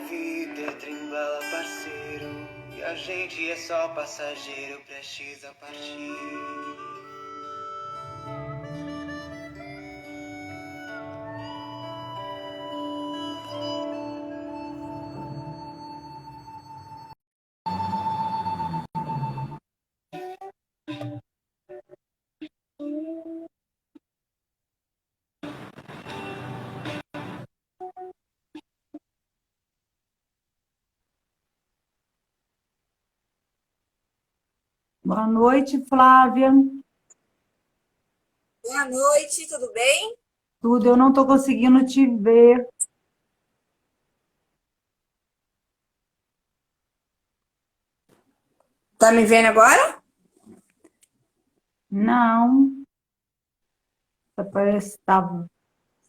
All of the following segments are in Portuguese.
vida, Trembala, parceiro. E a gente é só passageiro, prestes a partir. Boa noite, Flávia. Boa noite, tudo bem? Tudo, eu não estou conseguindo te ver. Tá me vendo agora? Não, estava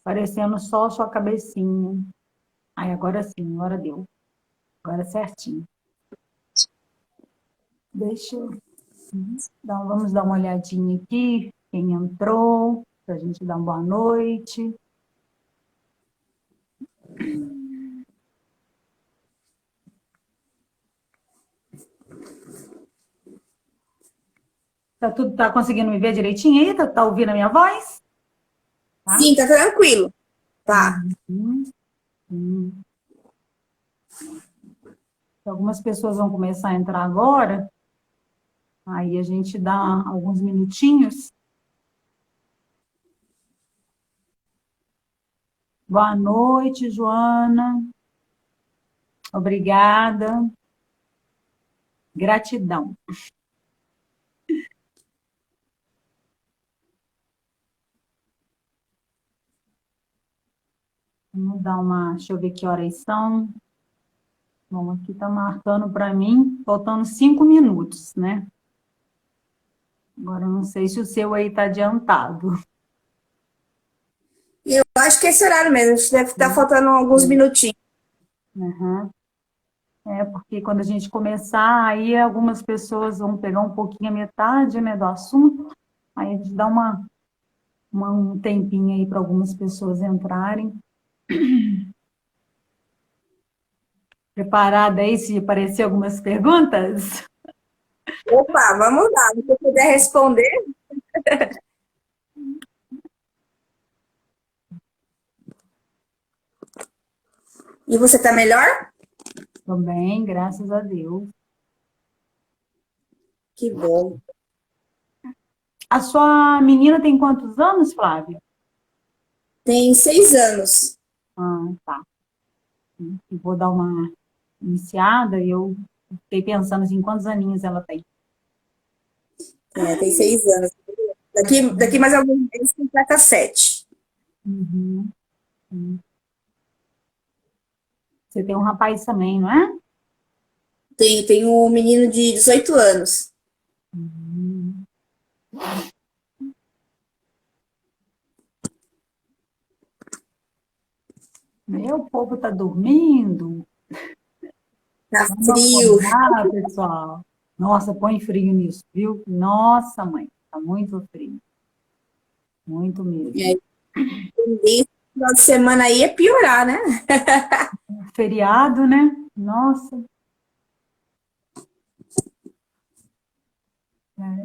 aparecendo só a sua cabecinha. Aí, agora sim, agora deu. Agora é certinho. Deixa eu vamos dar uma olhadinha aqui, quem entrou, para a gente dar uma boa noite. Tá conseguindo me ver direitinho aí? Tá ouvindo a minha voz? Tá? Sim, tá tranquilo. Tá. Uhum, uhum. Algumas pessoas vão começar a entrar agora, aí a gente dá alguns minutinhos. Boa noite, Joana. Obrigada. Gratidão. Vamos dar uma. Deixa eu ver que horas são. Bom, aqui está marcando para mim, faltando 5 minutos, né? Agora, eu não sei se o seu aí está adiantado. Eu acho que é esse horário mesmo, acho que deve estar faltando alguns minutinhos. Uhum. É, porque quando a gente começar, aí algumas pessoas vão pegar um pouquinho a metade, né, do assunto, aí a gente dá um tempinho aí para algumas pessoas entrarem. Preparada aí se aparecer algumas perguntas? Opa, vamos lá, se você puder responder. E você tá melhor? Tô bem, graças a Deus. Que bom. A sua menina tem quantos anos, Flávia? Tem 6 anos. Ah, tá. Eu vou dar uma iniciada e eu fiquei pensando assim, quantos aninhos ela tem. É, tem 6 anos. Daqui mais alguns meses completa 7. Uhum. Você tem um rapaz também, não é? Tenho um menino de 18 anos. Uhum. Meu povo tá dormindo. Tá Vamos frio. acordar, pessoal. Nossa, põe frio nisso, viu? Nossa, mãe, tá muito frio. Muito mesmo. É, esse final de semana aí é piorar, né? Feriado, né? Nossa.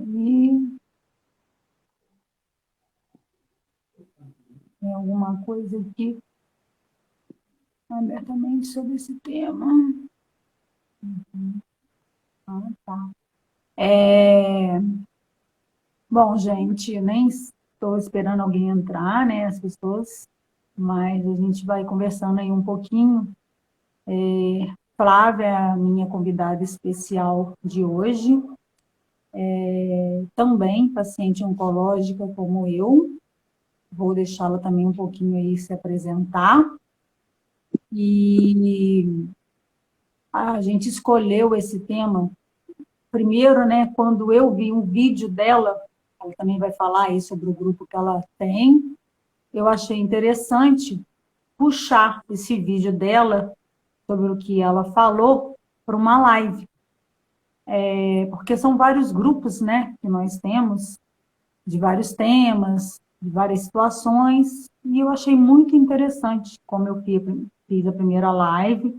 E tem alguma coisa aqui abertamente sobre esse tema. Ah, tá. Bom, gente, eu nem estou esperando alguém entrar, né? As pessoas, mas a gente vai conversando aí um pouquinho. Flávia é a minha convidada especial de hoje, também paciente oncológica como eu. Vou deixá-la também um pouquinho aí se apresentar. E a gente escolheu esse tema primeiro, né, quando eu vi um vídeo dela, ela também vai falar aí sobre o grupo que ela tem, eu achei interessante puxar esse vídeo dela, sobre o que ela falou, para uma live. Porque são vários grupos, né, que nós temos, de vários temas, de várias situações, e eu achei muito interessante como eu fiz a primeira live,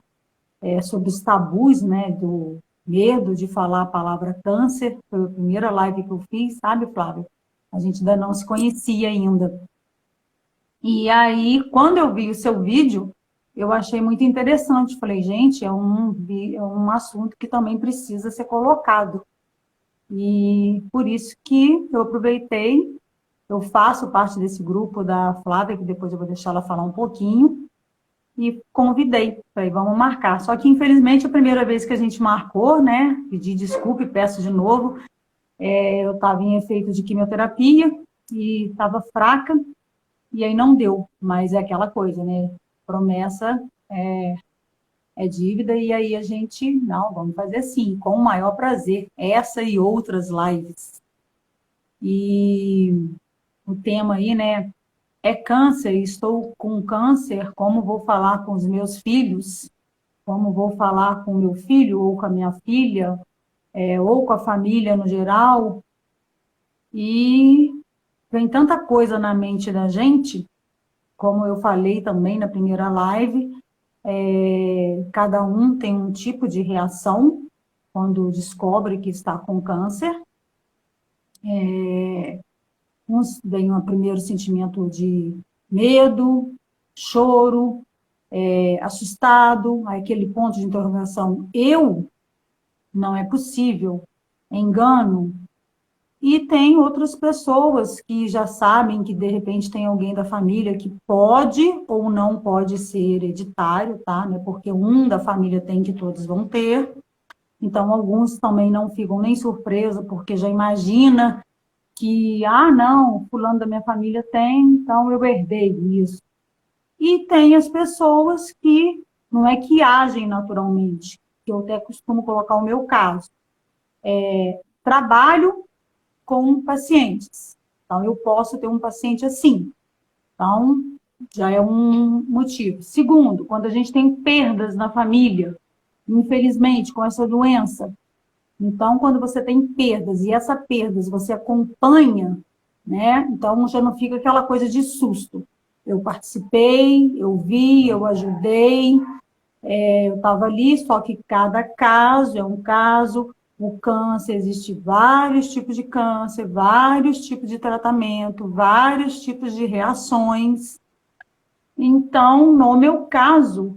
sobre os tabus, né, do medo de falar a palavra câncer. Foi a primeira live que eu fiz, sabe, Flávia? A gente ainda não se conhecia ainda. E aí, quando eu vi o seu vídeo, eu achei muito interessante. Falei, gente, é um assunto que também precisa ser colocado. E por isso que eu aproveitei, eu faço parte desse grupo da Flávia, que depois eu vou deixar ela falar um pouquinho, e convidei. Falei, vamos marcar. Só que, infelizmente, a primeira vez que a gente marcou, né, pedi desculpa e peço de novo, eu estava em efeito de quimioterapia e estava fraca, e aí não deu. Mas é aquela coisa, né, promessa é dívida, e aí a gente, não, vamos fazer assim, com o maior prazer, essa e outras lives. E o tema aí, né, é câncer, estou com câncer, como vou falar com os meus filhos, como vou falar com o meu filho ou com a minha filha, ou com a família no geral, e vem tanta coisa na mente da gente, como eu falei também na primeira live, cada um tem um tipo de reação quando descobre que está com câncer. Uns vem um primeiro sentimento de medo, choro, assustado, aquele ponto de interrogação, não é possível, engano. E tem outras pessoas que já sabem que, de repente, tem alguém da família que pode ou não pode ser hereditário, tá? Não é porque um da família tem que todos vão ter. Então, alguns também não ficam nem surpresa, porque já imagina que, não, fulano da minha família tem, então eu herdei isso. E tem as pessoas que não é que agem naturalmente, que eu até costumo colocar o meu caso. Trabalho com pacientes. Então, eu posso ter um paciente assim. Então, já é um motivo. Segundo, quando a gente tem perdas na família, infelizmente, com essa doença. Então, quando você tem perdas, e essas perdas você acompanha, né? Então, já não fica aquela coisa de susto. Eu participei, eu vi, eu ajudei, eu estava ali, só que cada caso é um caso. O câncer, existe vários tipos de câncer, vários tipos de tratamento, vários tipos de reações. Então, no meu caso,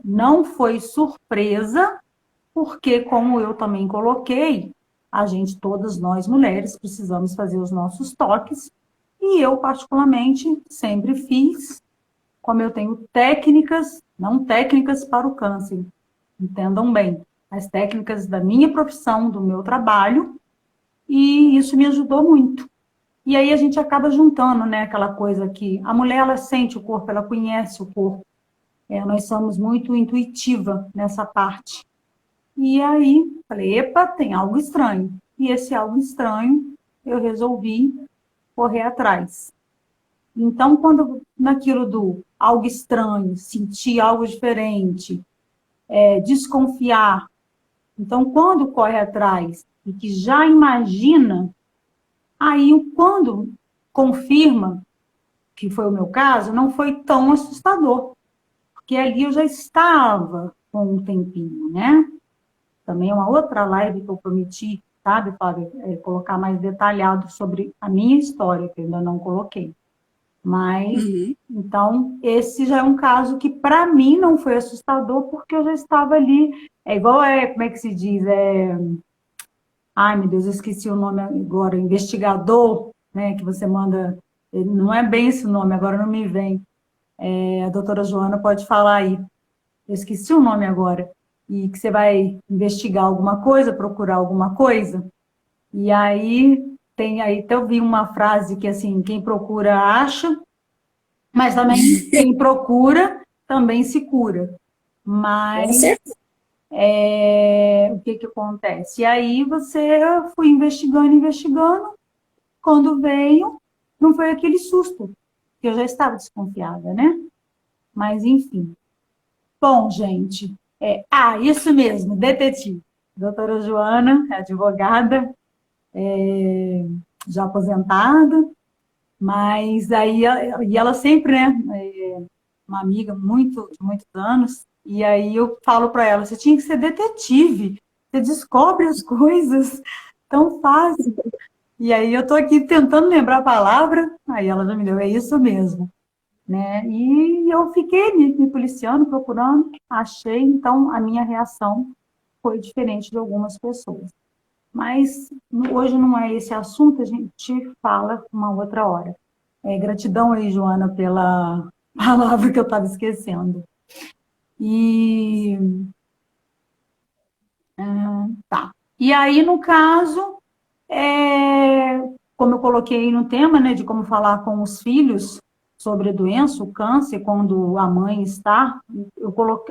não foi surpresa, porque, como eu também coloquei, todas nós mulheres, precisamos fazer os nossos toques, e eu, particularmente, sempre fiz, como eu tenho técnicas, não técnicas para o câncer, entendam bem, as técnicas da minha profissão, do meu trabalho, e isso me ajudou muito. E aí a gente acaba juntando, né, aquela coisa que a mulher, ela sente o corpo, ela conhece o corpo. Nós somos muito intuitiva nessa parte. E aí, falei, epa, tem algo estranho. E esse algo estranho, eu resolvi correr atrás. Então, quando naquilo do algo estranho, sentir algo diferente, desconfiar, então, quando corre atrás e que já imagina, aí, quando confirma, que foi o meu caso, não foi tão assustador, porque ali eu já estava com um tempinho, né? Também é uma outra live que eu prometi, sabe, Fábio, colocar mais detalhado sobre a minha história, que eu ainda não coloquei. Mas, então, esse já é um caso que, para mim, não foi assustador, porque eu já estava ali, como é que se diz? Ai, meu Deus, eu esqueci o nome agora, investigador, né, que você manda, não é bem esse nome, agora não me vem. A doutora Joana pode falar aí. Eu esqueci o nome agora. E que você vai investigar alguma coisa, procurar alguma coisa. E aí, até eu vi uma frase que, assim, quem procura acha, mas também quem procura também se cura. Mas o que acontece? E aí eu fui investigando, quando veio, não foi aquele susto, que eu já estava desconfiada, né? Mas, enfim. Bom, gente, isso mesmo, detetive. Doutora Joana, advogada, já aposentada, mas aí, e ela sempre, né, uma amiga de muitos anos, E aí eu falo para ela, você tinha que ser detetive, você descobre as coisas tão fácil. E aí eu tô aqui tentando lembrar a palavra, aí ela já me deu, é isso mesmo, né? E eu fiquei me policiando, procurando, achei, então a minha reação foi diferente de algumas pessoas. Mas hoje não é esse assunto, a gente fala uma outra hora. Gratidão aí, Joana, pela palavra que eu estava esquecendo. E tá. E aí, no caso, como eu coloquei no tema, né, de como falar com os filhos sobre a doença, o câncer, quando a mãe está,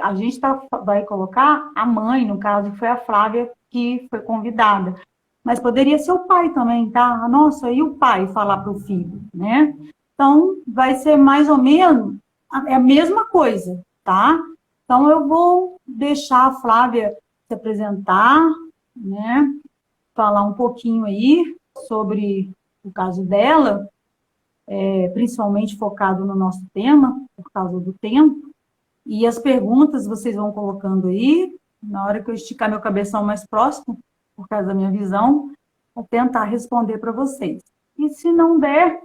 a gente vai colocar a mãe, no caso, que foi a Flávia que foi convidada. Mas poderia ser o pai também, tá? Nossa, e o pai falar para o filho, né? Então, vai ser mais ou menos a mesma coisa, tá? Então, eu vou deixar a Flávia se apresentar, né? Falar um pouquinho aí sobre o caso dela, principalmente focado no nosso tema, por causa do tempo. E as perguntas vocês vão colocando aí, na hora que eu esticar meu cabeção mais próximo, por causa da minha visão, vou tentar responder para vocês. E se não der,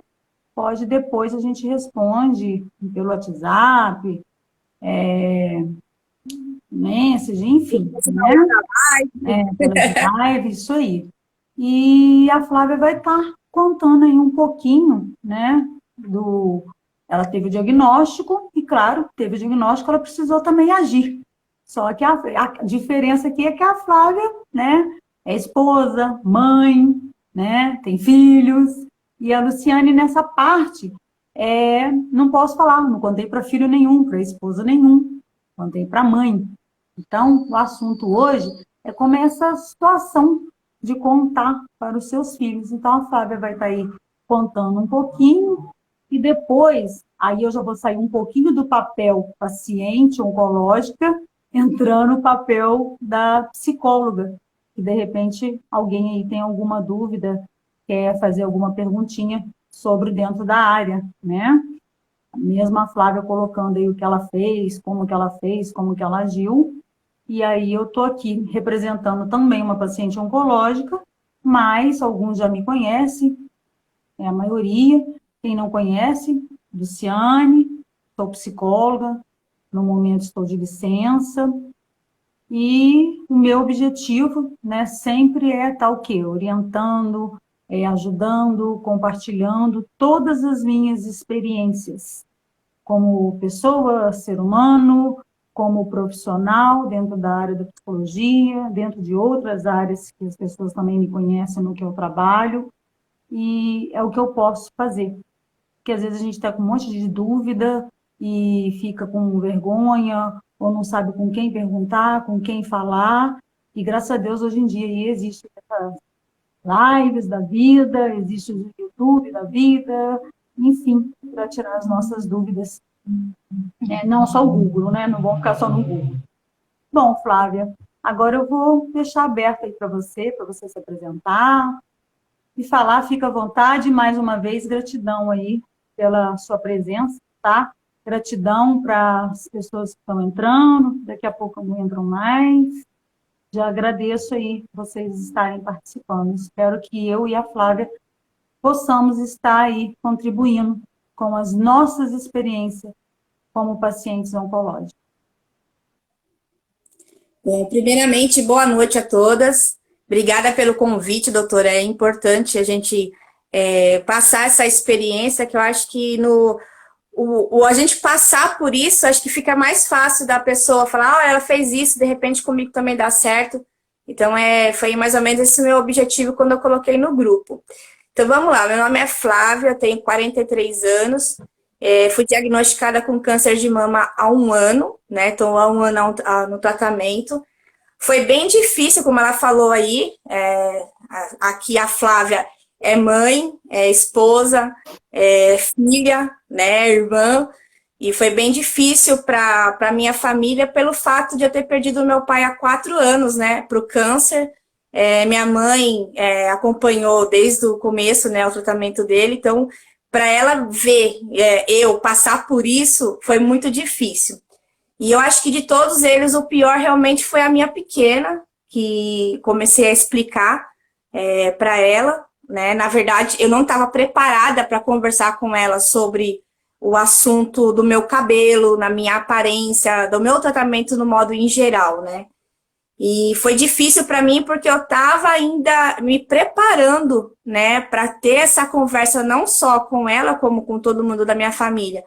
pode depois a gente responde pelo WhatsApp, Message, enfim, né? Pelas lives, isso aí. E a Flávia vai estar contando aí um pouquinho, né, ela teve o diagnóstico e, claro, teve o diagnóstico, ela precisou também agir. Só que a diferença aqui é que a Flávia, né, é esposa, mãe, né, tem filhos, e a Luciane nessa parte, não posso falar, não contei para filho nenhum, para esposa nenhum, contei para mãe. Então, o assunto hoje é como essa situação de contar para os seus filhos. Então, a Flávia vai estar aí contando um pouquinho e depois, aí eu já vou sair um pouquinho do papel paciente oncológica, entrando no papel da psicóloga. E, de repente, alguém aí tem alguma dúvida, quer fazer alguma perguntinha sobre dentro da área, né? Mesmo a Flávia colocando aí o que ela fez, como que ela agiu. E aí eu estou aqui representando também uma paciente oncológica, mas alguns já me conhecem, é a maioria. Quem não conhece, Luciane, sou psicóloga, no momento estou de licença. E o meu objetivo, né, sempre é estar o quê? Orientando, ajudando, compartilhando todas as minhas experiências como pessoa, ser humano, como profissional dentro da área da psicologia, dentro de outras áreas que as pessoas também me conhecem no que eu trabalho, e é o que eu posso fazer. Porque às vezes a gente está com um monte de dúvida e fica com vergonha, ou não sabe com quem perguntar, com quem falar, e graças a Deus hoje em dia aí existe essas lives da vida, existe o YouTube da vida, enfim, para tirar as nossas dúvidas. Não só o Google, né? Não vão ficar só no Google. Bom, Flávia, agora eu vou deixar aberto aí para você se apresentar e falar, fica à vontade. Mais uma vez, gratidão aí pela sua presença, tá? Gratidão para as pessoas que estão entrando, daqui a pouco não entram mais. Já agradeço aí vocês estarem participando. Espero que eu e a Flávia possamos estar aí contribuindo com as nossas experiências como pacientes oncológicos. Primeiramente, boa noite a todas. Obrigada pelo convite, doutora. É importante a gente passar essa experiência, que eu acho que a gente passar por isso, acho que fica mais fácil da pessoa falar, ela fez isso, de repente comigo também dá certo. Então, foi mais ou menos esse meu objetivo quando eu coloquei no grupo. Então, vamos lá. Meu nome é Flávia, tenho 43 anos. Fui diagnosticada com câncer de mama há 1 ano, né? Estou há 1 ano no tratamento. Foi bem difícil, como ela falou aí. Aqui a Flávia é mãe, é esposa, é filha, né? Irmã. E foi bem difícil para minha família pelo fato de eu ter perdido meu pai há 4 anos, né? Para o câncer. Minha mãe acompanhou desde o começo, né? O tratamento dele. Então, para ela ver eu passar por isso, foi muito difícil. E eu acho que de todos eles, o pior realmente foi a minha pequena, que comecei a explicar para ela, né? Na verdade, eu não estava preparada para conversar com ela sobre o assunto do meu cabelo, na minha aparência, do meu tratamento no modo em geral, né? E foi difícil para mim porque eu estava ainda me preparando, né, para ter essa conversa não só com ela, como com todo mundo da minha família.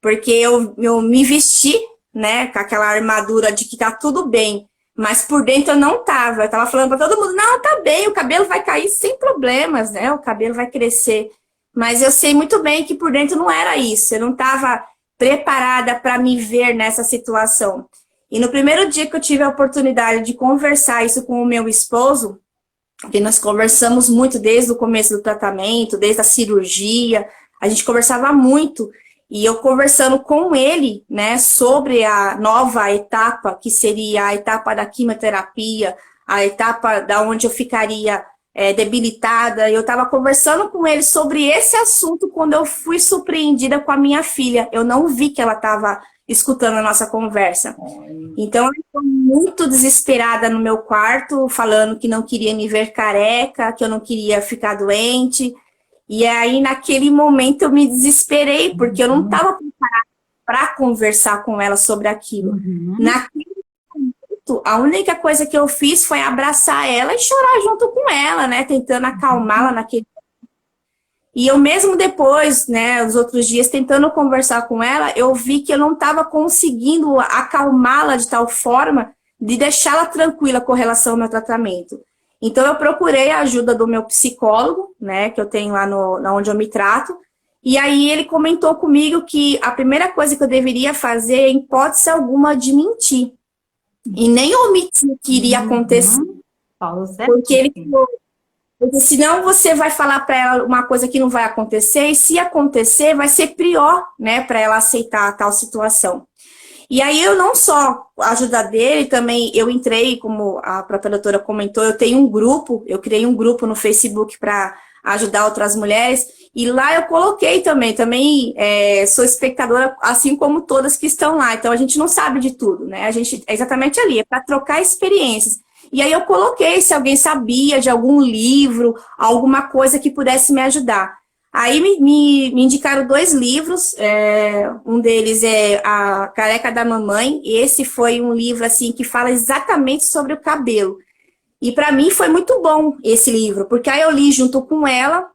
Porque eu me vesti, né, com aquela armadura de que tá tudo bem, mas por dentro eu não tava. Eu tava falando para todo mundo, não, tá bem, o cabelo vai cair sem problemas, né, o cabelo vai crescer. Mas eu sei muito bem que por dentro não era isso, eu não estava preparada para me ver nessa situação. E no primeiro dia que eu tive a oportunidade de conversar isso com o meu esposo, que nós conversamos muito desde o começo do tratamento, desde a cirurgia, a gente conversava muito. E eu conversando com ele, né, sobre a nova etapa, que seria a etapa da quimioterapia, a etapa da onde eu ficaria debilitada. Eu estava conversando com ele sobre esse assunto quando eu fui surpreendida com a minha filha. Eu não vi que ela estava escutando a nossa conversa. Então, eu estou muito desesperada no meu quarto, falando que não queria me ver careca, que eu não queria ficar doente. E aí, naquele momento, eu me desesperei, porque eu não estava preparada para conversar com ela sobre aquilo. Naquele momento, a única coisa que eu fiz foi abraçar ela e chorar junto com ela, né? Tentando acalmá-la naquele. E eu mesmo depois, né, os outros dias, tentando conversar com ela, eu vi que eu não estava conseguindo acalmá-la de tal forma de deixá-la tranquila com relação ao meu tratamento. Então, eu procurei a ajuda do meu psicólogo, né, que eu tenho lá onde eu me trato, e aí ele comentou comigo que a primeira coisa que eu deveria fazer, em hipótese alguma, de mentir. E nem omitir o que iria acontecer. Porque ele falou, porque senão você vai falar para ela uma coisa que não vai acontecer, e se acontecer, vai ser pior, né, para ela aceitar a tal situação. E aí eu não só a ajuda dele, também eu entrei, como a própria doutora comentou, eu tenho um grupo, eu criei um grupo no Facebook para ajudar outras mulheres, e lá eu coloquei também sou espectadora, assim como todas que estão lá, então a gente não sabe de tudo, né, a gente é exatamente ali, é para trocar experiências. E aí eu coloquei se alguém sabia de algum livro, alguma coisa que pudesse me ajudar. Aí me indicaram 2 livros, um deles é A Careca da Mamãe, e esse foi um livro assim que fala exatamente sobre o cabelo. E para mim foi muito bom esse livro, porque aí eu li junto com ela,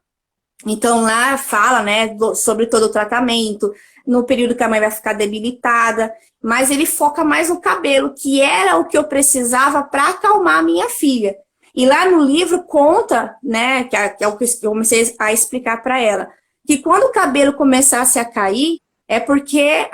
então lá fala, né, sobre todo o tratamento, no período que a mãe vai ficar debilitada, mas ele foca mais no cabelo, que era o que eu precisava para acalmar a minha filha. E lá no livro conta, né, que é o que eu comecei a explicar para ela, que quando o cabelo começasse a cair, é porque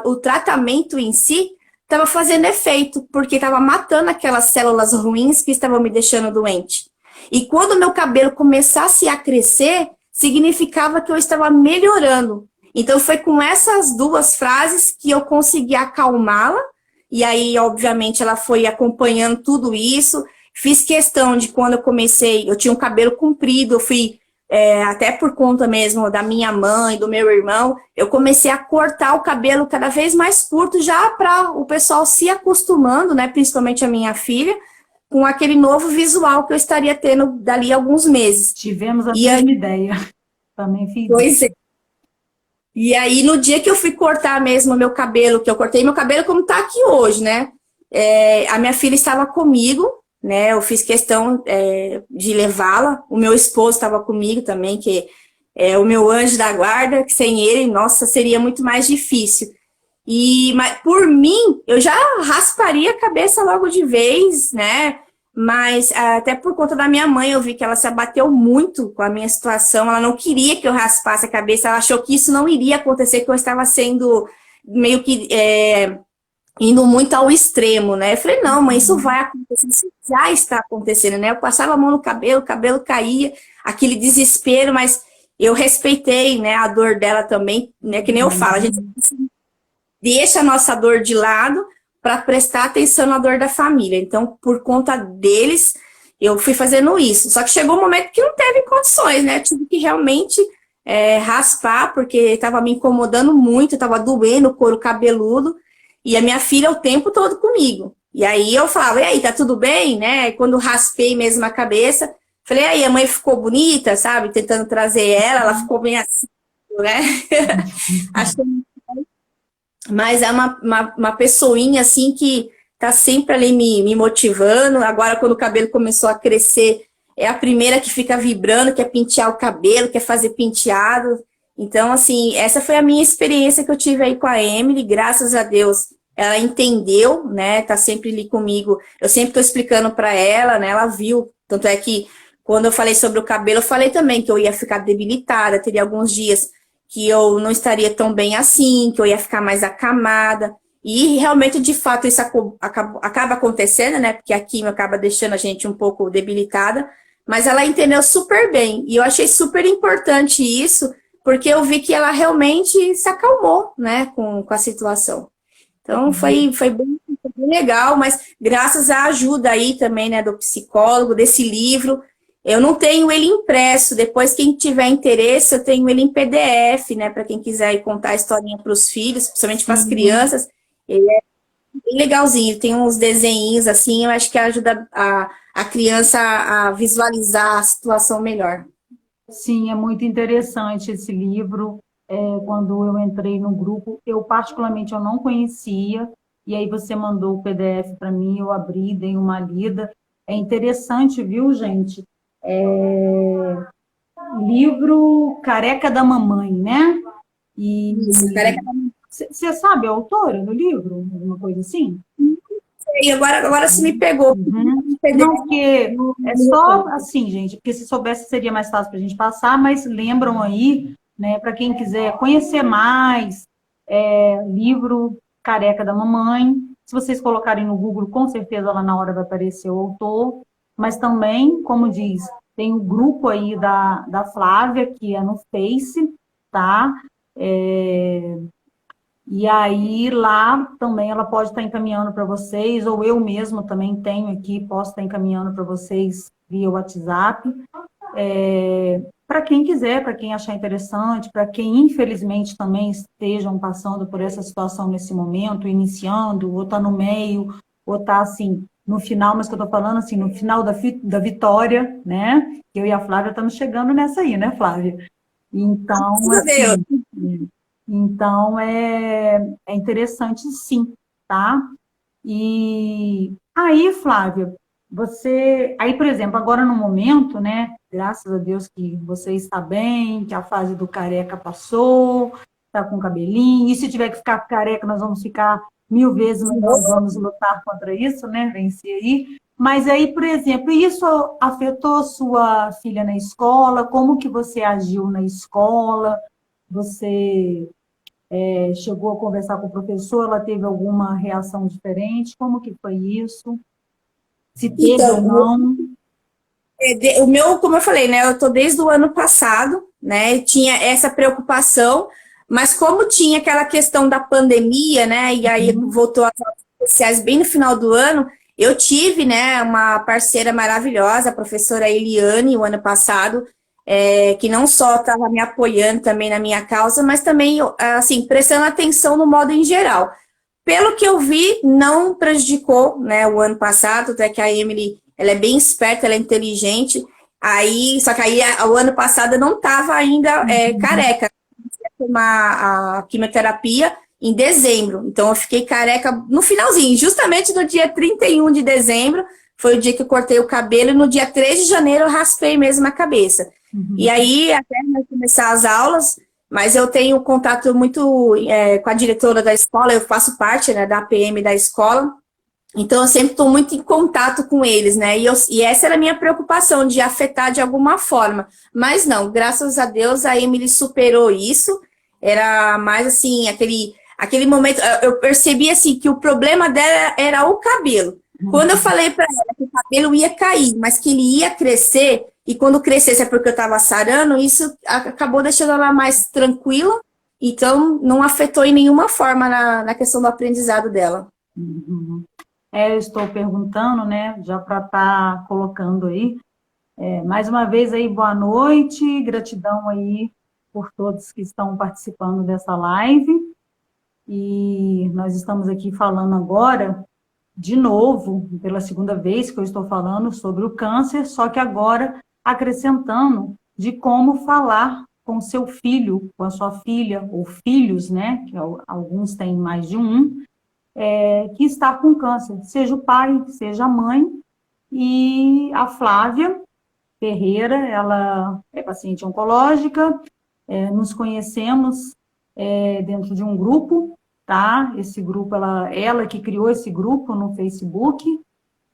o tratamento em si estava fazendo efeito, porque estava matando aquelas células ruins que estavam me deixando doente. E quando o meu cabelo começasse a crescer, significava que eu estava melhorando. Então, foi com essas 2 frases que eu consegui acalmá-la, e aí, obviamente, ela foi acompanhando tudo isso. Fiz questão de quando eu comecei, eu tinha um cabelo comprido, eu fui, até por conta mesmo da minha mãe, do meu irmão, eu comecei a cortar o cabelo cada vez mais curto, já para o pessoal se acostumando, né, principalmente a minha filha, com aquele novo visual que eu estaria tendo dali a alguns meses. Tivemos a mesma ideia. Também fiz. Pois é. E aí, no dia que eu fui cortar mesmo meu cabelo, que eu cortei meu cabelo como tá aqui hoje, né? A minha filha estava comigo, né? Eu fiz questão de levá-la. O meu esposo estava comigo também, que é o meu anjo da guarda, que sem ele, nossa, seria muito mais difícil. Mas por mim, eu já rasparia a cabeça logo de vez, né? Mas até por conta da minha mãe, eu vi que ela se abateu muito com a minha situação. Ela não queria que eu raspasse a cabeça, ela achou que isso não iria acontecer, que eu estava sendo meio que indo muito ao extremo, né? Eu falei, não, mãe, isso vai acontecer, isso já está acontecendo, né? Eu passava a mão no cabelo, o cabelo caía, aquele desespero, mas eu respeitei, né, a dor dela também, né? Que nem eu falo, a gente deixa a nossa dor de lado para prestar atenção na dor da família. Então, por conta deles, eu fui fazendo isso. Só que chegou um momento que não teve condições, né? Eu tive que realmente raspar, porque estava me incomodando muito, estava doendo o couro cabeludo. E a minha filha o tempo todo comigo. E aí eu falava, e aí, tá tudo bem, né? E quando raspei mesmo a cabeça, falei, aí, a mãe ficou bonita, sabe? Tentando trazer ela ficou bem assim, né? Achei. Mas é uma pessoinha, assim, que tá sempre ali me motivando. Agora, quando o cabelo começou a crescer, é a primeira que fica vibrando, quer pentear o cabelo, quer fazer penteado. Então, assim, essa foi a minha experiência que eu tive aí com a Emily. Graças a Deus, ela entendeu, né? Tá sempre ali comigo. Eu sempre tô explicando para ela, né? Ela viu. Tanto é que quando eu falei sobre o cabelo, eu falei também que eu ia ficar debilitada, teria alguns dias que eu não estaria tão bem assim, que eu ia ficar mais acamada. E realmente, de fato, isso acaba acontecendo, né? Porque a quimio acaba deixando a gente um pouco debilitada. Mas ela entendeu super bem. E eu achei super importante isso, porque eu vi que ela realmente se acalmou, né, com a situação. Então, foi bem legal, mas graças à ajuda aí também, né, do psicólogo, desse livro. Eu não tenho ele impresso, depois quem tiver interesse, eu tenho ele em PDF, né, para quem quiser ir contar a historinha para os filhos, principalmente para as crianças. Ele é bem legalzinho, tem uns desenhinhos assim, eu acho que ajuda a criança a visualizar a situação melhor. Sim, é muito interessante esse livro. Quando eu entrei no grupo, eu particularmente eu não conhecia, e aí você mandou o PDF para mim, eu abri, dei uma lida. É interessante, viu, gente? Livro Careca da Mamãe, né? E Isso, careca. você sabe a autora do livro? Alguma coisa assim? E agora se me pegou. Uhum. PDF, Não, porque é só assim, gente, porque se soubesse seria mais fácil para a gente passar, mas lembram aí, né, para quem quiser conhecer mais, livro Careca da Mamãe. Se vocês colocarem no Google, com certeza lá na hora vai aparecer o autor, mas também, como diz, tem o grupo aí da Flávia, que é no Face, tá? E aí lá também ela pode estar encaminhando para vocês, ou eu mesma também tenho aqui, posso estar encaminhando para vocês via WhatsApp. Para quem quiser, para quem achar interessante, para quem infelizmente também estejam passando por essa situação nesse momento, iniciando, ou está no meio, ou está assim, no final, mas que eu estou falando assim, no final da vitória, né? Eu e a Flávia estamos chegando nessa aí, né, Flávia? Então, Graças a Deus. assim, então, é interessante sim, tá? E aí, Flávia, aí, por exemplo, agora no momento, né? Graças a Deus que você está bem, que a fase do careca passou, está com cabelinho, e se tiver que ficar careca, nós vamos ficar 1000 vezes, mas nós vamos lutar contra isso, né? Vencer aí. Mas aí, por exemplo, isso afetou sua filha na escola? Como que você agiu na escola? Você chegou a conversar com o professor, ela teve alguma reação diferente? Como que foi isso? Se teve ou Então, não? o meu, como eu falei, né? Eu tô desde o ano passado, né? Tinha essa preocupação, mas como tinha aquela questão da pandemia, né? E aí voltou às aulas especiais bem no final do ano, eu tive, né, uma parceira maravilhosa, a professora Eliane, o ano passado, que não só estava me apoiando também na minha causa, mas também, assim, prestando atenção no modo em geral. Pelo que eu vi, não prejudicou, né, o ano passado, até que a Emily, ela é bem esperta, ela é inteligente, só que aí o ano passado eu não estava ainda careca, eu ia tomar a quimioterapia em dezembro, então eu fiquei careca no finalzinho, justamente no dia 31 de dezembro, foi o dia que eu cortei o cabelo, e no dia 3 de janeiro eu raspei mesmo a cabeça. E aí, até começar as aulas, mas eu tenho contato muito com a diretora da escola, eu faço parte, né, da APM da escola, então eu sempre estou muito em contato com eles, né, e essa era a minha preocupação, de afetar de alguma forma, mas não, graças a Deus a Emily superou isso, era mais assim, aquele momento, eu percebi assim, que o problema dela era o cabelo. Quando eu falei para ela que o cabelo ia cair, mas que ele ia crescer, e quando crescesse é porque eu estava sarando, isso acabou deixando ela mais tranquila, então não afetou em nenhuma forma na questão do aprendizado dela. Eu estou perguntando, né, já para estar colocando aí. Mais uma vez aí, boa noite, gratidão aí por todos que estão participando dessa live. E nós estamos aqui falando agora, de novo, pela segunda vez que eu estou falando sobre o câncer, só que agora acrescentando de como falar com seu filho, com a sua filha, ou filhos, né, que alguns têm mais de um, que está com câncer, seja o pai, seja a mãe. E a Flávia Ferreira, ela é paciente oncológica, nos conhecemos dentro de um grupo, tá? Esse grupo, ela que criou esse grupo no Facebook,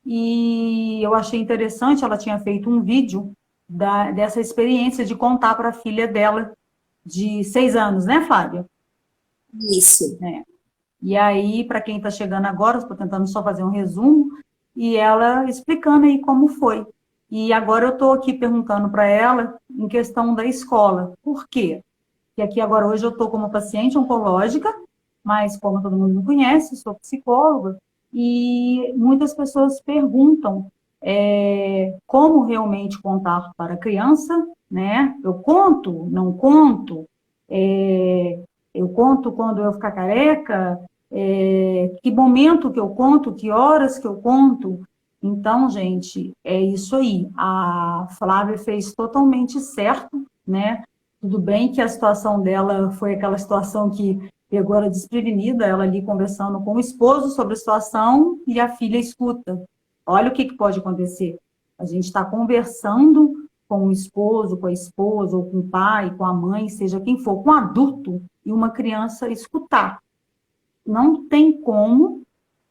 e eu achei interessante, ela tinha feito um vídeo dessa experiência de contar para a filha dela, de 6 anos, né, Flávia? Isso. E aí, para quem está chegando agora, estou tentando só fazer um resumo, e ela explicando aí como foi. E agora eu estou aqui perguntando para ela em questão da escola. Por quê? Porque aqui agora hoje eu estou como paciente oncológica, mas como todo mundo me conhece, sou psicóloga, e muitas pessoas perguntam como realmente contar para a criança, né? Eu conto, não conto? Eu conto quando eu ficar careca? Que momento que eu conto? Que horas que eu conto? Então, gente, é isso aí. A Flávia fez totalmente certo, né? Tudo bem que a situação dela foi aquela situação que pegou ela desprevenida, ela ali conversando com o esposo sobre a situação e a filha escuta. Olha o que pode acontecer. A gente está conversando com o esposo, com a esposa, ou com o pai, com a mãe, seja quem for, com um adulto, e uma criança escutar. Não tem como.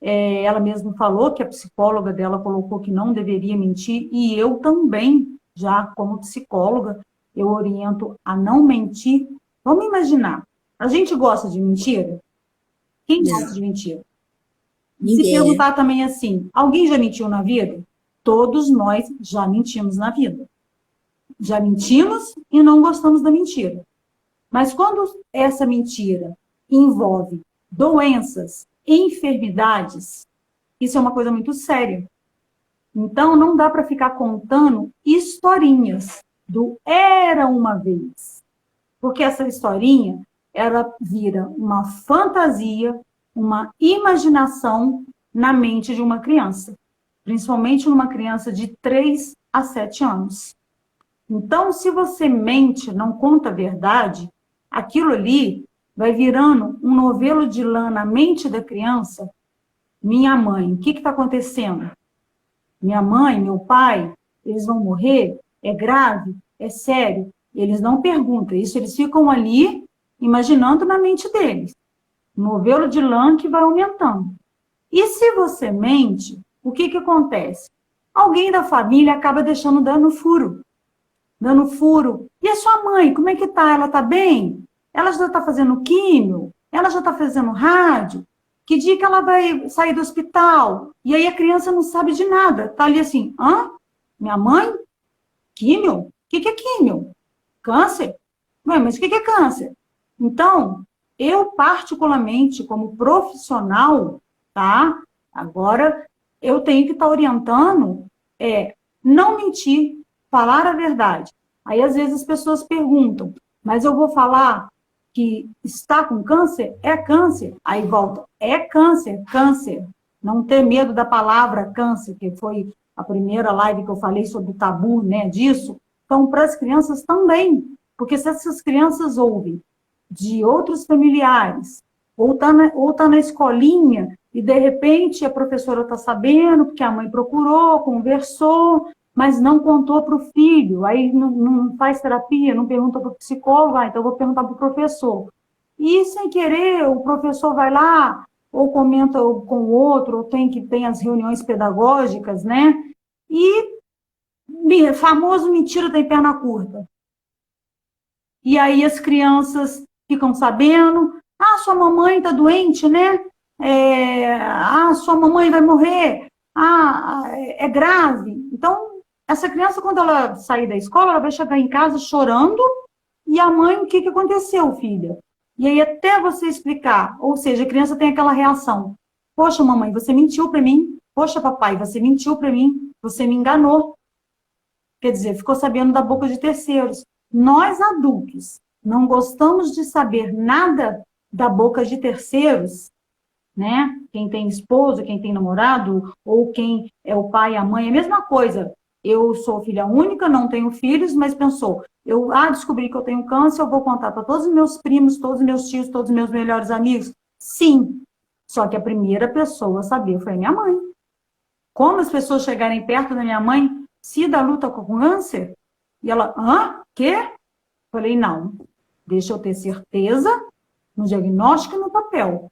Ela mesma falou que a psicóloga dela colocou que não deveria mentir, e eu também, já como psicóloga, eu oriento a não mentir. Vamos imaginar, a gente gosta de mentira? Quem gosta de mentira? Ninguém. Se perguntar também assim, alguém já mentiu na vida? Todos nós já mentimos na vida. Já mentimos e não gostamos da mentira. Mas quando essa mentira envolve doenças, enfermidades, isso é uma coisa muito séria. Então, não dá para ficar contando historinhas do era uma vez. Porque essa historinha, ela vira uma fantasia, uma imaginação na mente de uma criança. Principalmente numa criança de 3 a 7 anos. Então, se você mente, não conta a verdade, aquilo ali vai virando um novelo de lã na mente da criança. Minha mãe, o que está acontecendo? Minha mãe, meu pai, eles vão morrer? É grave? É sério? Eles não perguntam isso, eles ficam ali imaginando na mente deles. Um novelo de lã que vai aumentando. E se você mente, o que acontece? Alguém da família acaba dando furo. Dando furo. E a sua mãe, como é que tá? Ela tá bem? Ela já está fazendo químio? Ela já está fazendo rádio? Que dia que ela vai sair do hospital? E aí a criança não sabe de nada. Está ali assim, hã? Minha mãe? Químio? O que é químio? Câncer? Ué, mas o que é câncer? Então, eu particularmente, como profissional, tá? Agora, eu tenho que estar orientando, não mentir, falar a verdade. Aí, às vezes, as pessoas perguntam, mas eu vou falar que está com câncer? É câncer. Aí volta, é câncer, câncer. Não ter medo da palavra câncer, que foi a primeira live que eu falei sobre o tabu, né, disso. Então, para as crianças também. Porque se essas crianças ouvem de outros familiares, ou tá na escolinha, e de repente a professora está sabendo, porque a mãe procurou, conversou, mas não contou para o filho, aí não faz terapia, não pergunta para o psicólogo, então eu vou perguntar para o professor. E sem querer, o professor vai lá, ou comenta com o outro, ou tem as reuniões pedagógicas, né? E famoso mentira tem perna curta. E aí as crianças ficam sabendo, sua mamãe está doente, né? Sua mamãe vai morrer, é grave. Então, essa criança, quando ela sair da escola, ela vai chegar em casa chorando, e a mãe, o que aconteceu, filha? E aí, até você explicar, ou seja, a criança tem aquela reação, poxa, mamãe, você mentiu para mim, poxa, papai, você mentiu para mim, você me enganou. Quer dizer, ficou sabendo da boca de terceiros. Nós, adultos, não gostamos de saber nada da boca de terceiros, né? Quem tem esposa, quem tem namorado, ou quem é o pai e a mãe, é a mesma coisa. Eu sou filha única, não tenho filhos, mas pensou, descobri que eu tenho câncer, eu vou contar para todos os meus primos, todos os meus tios, todos os meus melhores amigos? Sim, só que a primeira pessoa a saber foi a minha mãe. Como as pessoas chegarem perto da minha mãe, Cida luta com câncer? E ela, quê? Falei, não, deixa eu ter certeza no diagnóstico e no papel.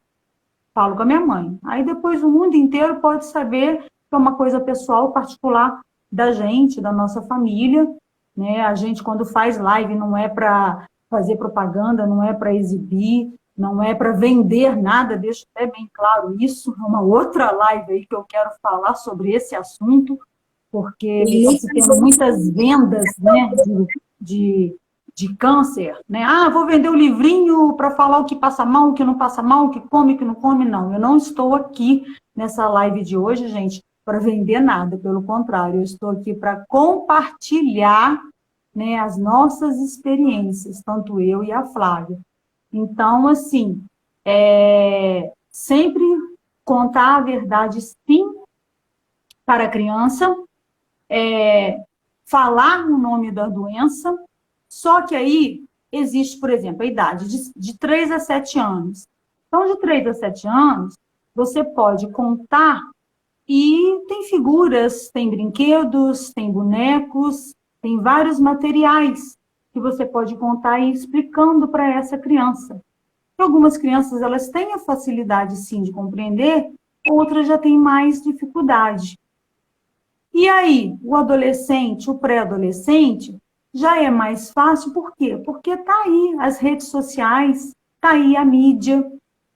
Falo com a minha mãe. Aí depois o mundo inteiro pode saber que é uma coisa pessoal, particular da gente, da nossa família, né? A gente, quando faz live, não é para fazer propaganda, não é para exibir, não é para vender nada, deixo até bem claro isso. É uma outra live aí que eu quero falar sobre esse assunto, porque se tem muitas vendas, né, de câncer, né? Vou vender o livrinho para falar o que passa mal, o que não passa mal, o que come, o que não come. Não, eu não estou aqui nessa live de hoje, gente, para vender nada, pelo contrário, eu estou aqui para compartilhar, né, as nossas experiências, tanto eu e a Flávia. Então, assim, sempre contar a verdade, sim, para a criança, falar o nome da doença. Só que aí existe, por exemplo, a idade de 3 a 7 anos. Então, de 3 a 7 anos, você pode contar e tem figuras, tem brinquedos, tem bonecos, tem vários materiais que você pode contar e ir explicando para essa criança. E algumas crianças, elas têm a facilidade, sim, de compreender, outras já têm mais dificuldade. E aí, o adolescente, o pré-adolescente, já é mais fácil, por quê? Porque está aí as redes sociais, está aí a mídia.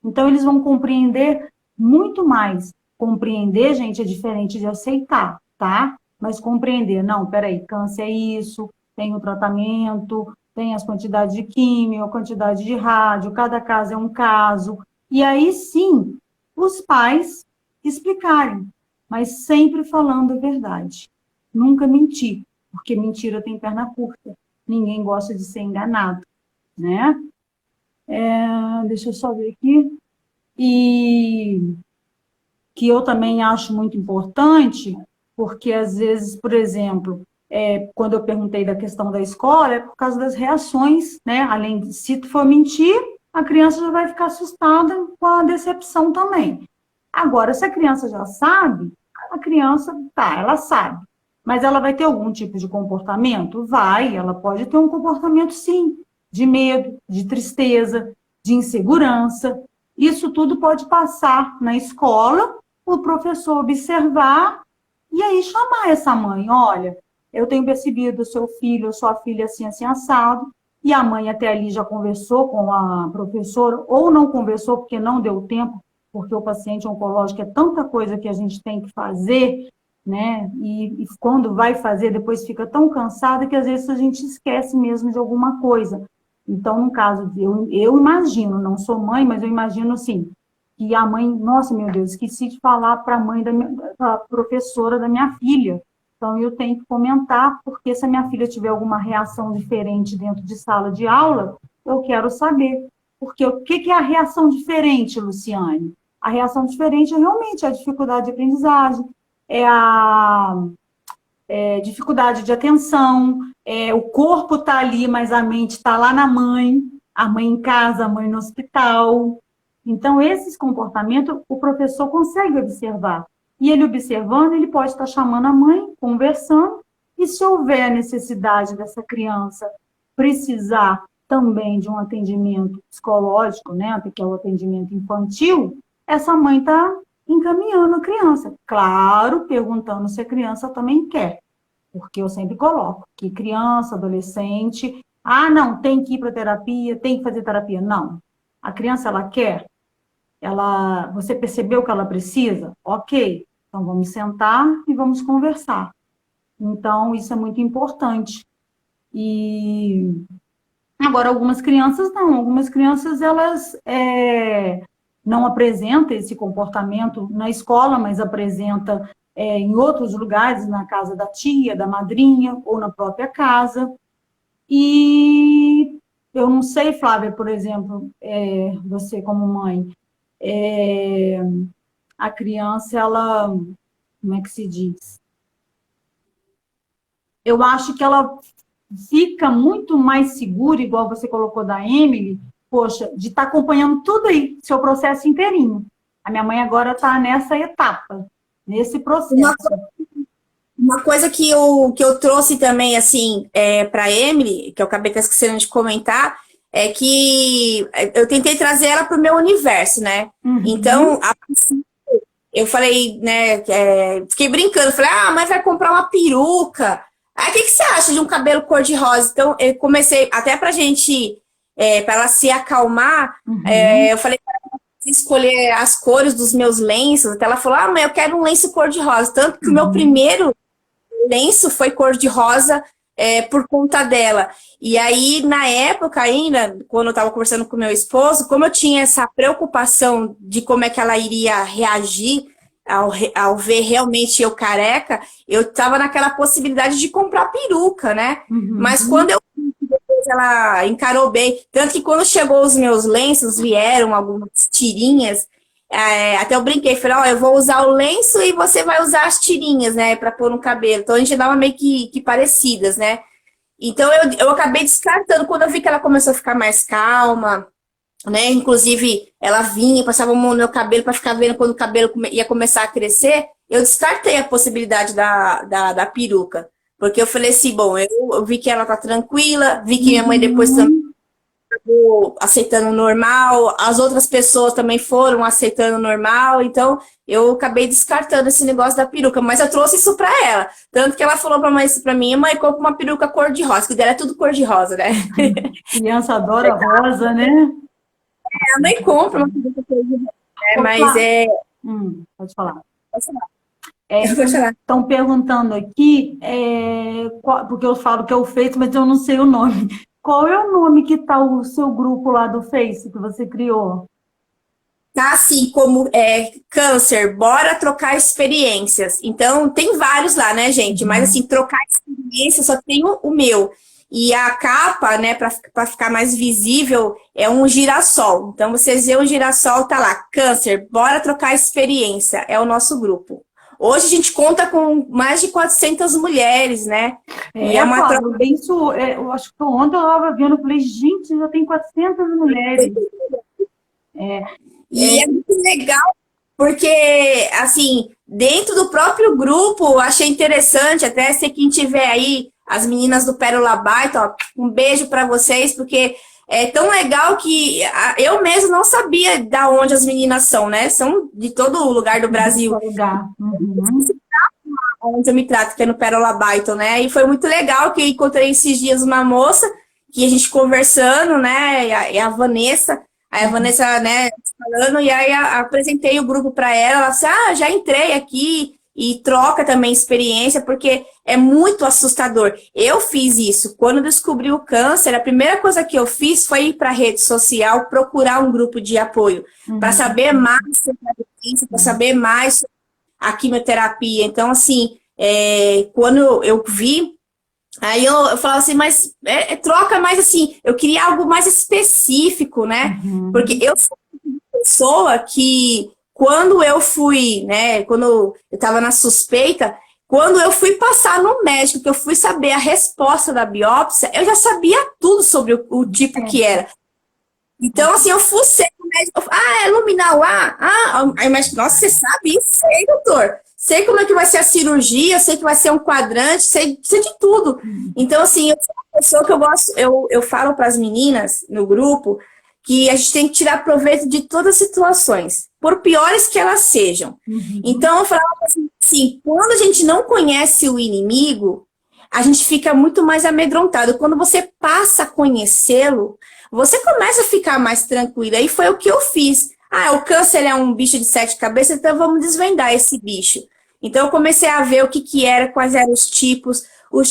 Então, eles vão compreender muito mais. Compreender, gente, é diferente de aceitar, tá? Mas compreender, não, peraí, câncer é isso, tem o tratamento, tem as quantidades de químio, a quantidade de rádio, cada caso é um caso. E aí, sim, os pais explicarem, mas sempre falando a verdade. Nunca mentir, porque mentira tem perna curta. Ninguém gosta de ser enganado, né? Deixa eu só ver aqui. E que eu também acho muito importante, porque às vezes, por exemplo, quando eu perguntei da questão da escola, é por causa das reações, né? Além de, se for mentir, a criança já vai ficar assustada com a decepção também. Agora, se a criança já sabe, a criança, ela sabe. Mas ela vai ter algum tipo de comportamento? Vai, ela pode ter um comportamento, sim, de medo, de tristeza, de insegurança. Isso tudo pode passar na escola, o professor observar e aí chamar essa mãe. Olha, eu tenho percebido o seu filho ou sua filha assim, assim, assado, e a mãe até ali já conversou com a professora, ou não conversou porque não deu tempo, porque o paciente oncológico é tanta coisa que a gente tem que fazer, né? E quando vai fazer, depois fica tão cansada que às vezes a gente esquece mesmo de alguma coisa. Então, no caso, eu imagino, não sou mãe, mas eu imagino assim, que a mãe, nossa, meu Deus, esqueci de falar para a mãe da professora da minha filha. Então, eu tenho que comentar, porque se a minha filha tiver alguma reação diferente dentro de sala de aula, eu quero saber. Porque o que é a reação diferente, Luciane? A reação diferente é realmente a dificuldade de aprendizagem, é a dificuldade de atenção, o corpo está ali, mas a mente está lá na mãe, a mãe em casa, a mãe no hospital. Então, esses comportamentos, o professor consegue observar. E ele observando, ele pode estar chamando a mãe, conversando, e se houver necessidade dessa criança precisar também de um atendimento psicológico, né, que é o atendimento infantil, essa mãe está encaminhando a criança. Claro, perguntando se a criança também quer. Porque eu sempre coloco que criança, adolescente, não, tem que ir para terapia, tem que fazer terapia. Não. A criança, ela quer? Você percebeu que ela precisa? Ok. Então, vamos sentar e vamos conversar. Então, isso é muito importante. E agora, algumas crianças não. Algumas crianças, elas não apresentam esse comportamento na escola, mas apresenta em outros lugares, na casa da tia, da madrinha, ou na própria casa. E eu não sei, Flávia, por exemplo, você como mãe, a criança, ela, como é que se diz? Eu acho que ela fica muito mais segura, igual você colocou da Emily, poxa, de estar acompanhando tudo aí, seu processo inteirinho. A minha mãe agora está nessa etapa, nesse processo. Uma coisa que eu trouxe também, assim, para a Emily, que eu acabei esquecendo de comentar, é que eu tentei trazer ela para o meu universo, né? Uhum. Então, eu falei, né, fiquei brincando, falei, mas vai comprar uma peruca. Aí, o que você acha de um cabelo cor-de-rosa? Então, eu comecei, até pra gente, para ela se acalmar, eu falei para ela escolher as cores dos meus lenços, até ela falou, mãe, eu quero um lenço cor-de-rosa. Tanto que o meu primeiro lenço foi cor-de-rosa por conta dela. E aí, na época ainda, quando eu estava conversando com meu esposo, como eu tinha essa preocupação de como é que ela iria reagir ao ver realmente eu careca, eu estava naquela possibilidade de comprar peruca, né? Mas quando eu depois ela encarou bem, tanto que quando chegou os meus lenços, vieram algumas tirinhas, até eu brinquei, falei, eu vou usar o lenço e você vai usar as tirinhas, né, para pôr no cabelo. Então a gente dava meio que parecidas, né? Então eu acabei descartando quando eu vi que ela começou a ficar mais calma, né? Inclusive ela vinha, passava a mão no meu cabelo para ficar vendo quando o cabelo ia começar a crescer. Eu descartei a possibilidade da peruca, porque eu falei assim, bom, eu vi que ela tá tranquila, vi que minha mãe depois também aceitando normal, as outras pessoas também foram aceitando normal, então eu acabei descartando esse negócio da peruca, mas eu trouxe isso pra ela, tanto que ela falou pra mim, mãe, compra uma peruca cor-de-rosa, que dela é tudo cor-de-rosa, né? Criança adora rosa, né? A mãe compra uma peruca cor-de-rosa, né? Mas pode falar. Pode falar. Estão perguntando aqui, porque eu falo que é o Face, mas eu não sei o nome. Qual é o nome que está o seu grupo lá do Face que você criou? Tá assim, como câncer, bora trocar experiências. Então, tem vários lá, né, gente? Mas assim, trocar experiência só tem o meu. E a capa, né, para ficar mais visível, é um girassol. Então, vocês veem o girassol, tá lá, câncer, bora trocar experiência. É o nosso grupo. Hoje a gente conta com mais de 400 mulheres, né? E é uma troca. Eu acho que ontem eu estava vendo, eu falei, gente, já tem 400 mulheres. E é muito legal, porque, assim, dentro do próprio grupo, achei interessante, até se quem tiver aí, as meninas do Pérola Byte, ó, um beijo para vocês, porque é tão legal que eu mesmo não sabia de onde as meninas são, né? São de todo lugar do Brasil. Todo lugar. Onde eu me trato, que é no Pérola Byte, né? E foi muito legal que eu encontrei esses dias uma moça, que a gente conversando, né? E a Vanessa, aí a Vanessa, né, falando, e aí apresentei o grupo para ela, ela disse, já entrei aqui, e troca também experiência, porque é muito assustador. Eu fiz isso. Quando eu descobri o câncer, a primeira coisa que eu fiz foi ir para a rede social, procurar um grupo de apoio, para saber mais sobre a doença, para saber mais sobre a quimioterapia. Então, assim, quando eu vi, aí eu falava assim, mas troca mais assim, eu queria algo mais específico, né? Porque eu sou uma pessoa que, quando eu fui, né, quando eu estava na suspeita, quando eu fui passar no médico, que eu fui saber a resposta da biópsia, eu já sabia tudo sobre o tipo que era. Então, assim, eu fucei no médico, é luminal A? Aí o médico, nossa, você sabe isso? Sei, doutor. Sei como é que vai ser a cirurgia, sei que vai ser um quadrante, sei de tudo. Então, assim, eu sou uma pessoa que eu gosto, eu falo para as meninas no grupo que a gente tem que tirar proveito de todas as situações, por piores que elas sejam. Então, eu falava assim, quando a gente não conhece o inimigo, a gente fica muito mais amedrontado. Quando você passa a conhecê-lo, você começa a ficar mais tranquila. E foi o que eu fiz. O câncer é um bicho de 7 cabeças, então vamos desvendar esse bicho. Então, eu comecei a ver o que era, quais eram os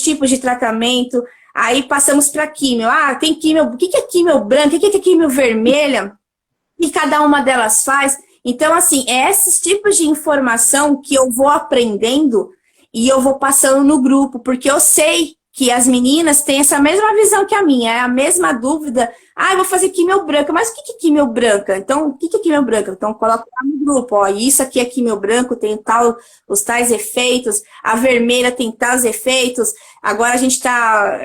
tipos de tratamento. Aí passamos para químio. Tem químio. O que é químio branca? O que é químio vermelha? E cada uma delas faz. Então, assim, é esses tipos de informação que eu vou aprendendo e eu vou passando no grupo, porque eu sei que as meninas têm essa mesma visão que a minha, é a mesma dúvida. Ah, eu vou fazer quimio branca, mas o que é quimio branca? Então, o que é quimio branca? Então, coloca lá no grupo, ó, isso aqui é quimio branco, tem os tais efeitos, a vermelha tem tais efeitos. Agora a gente está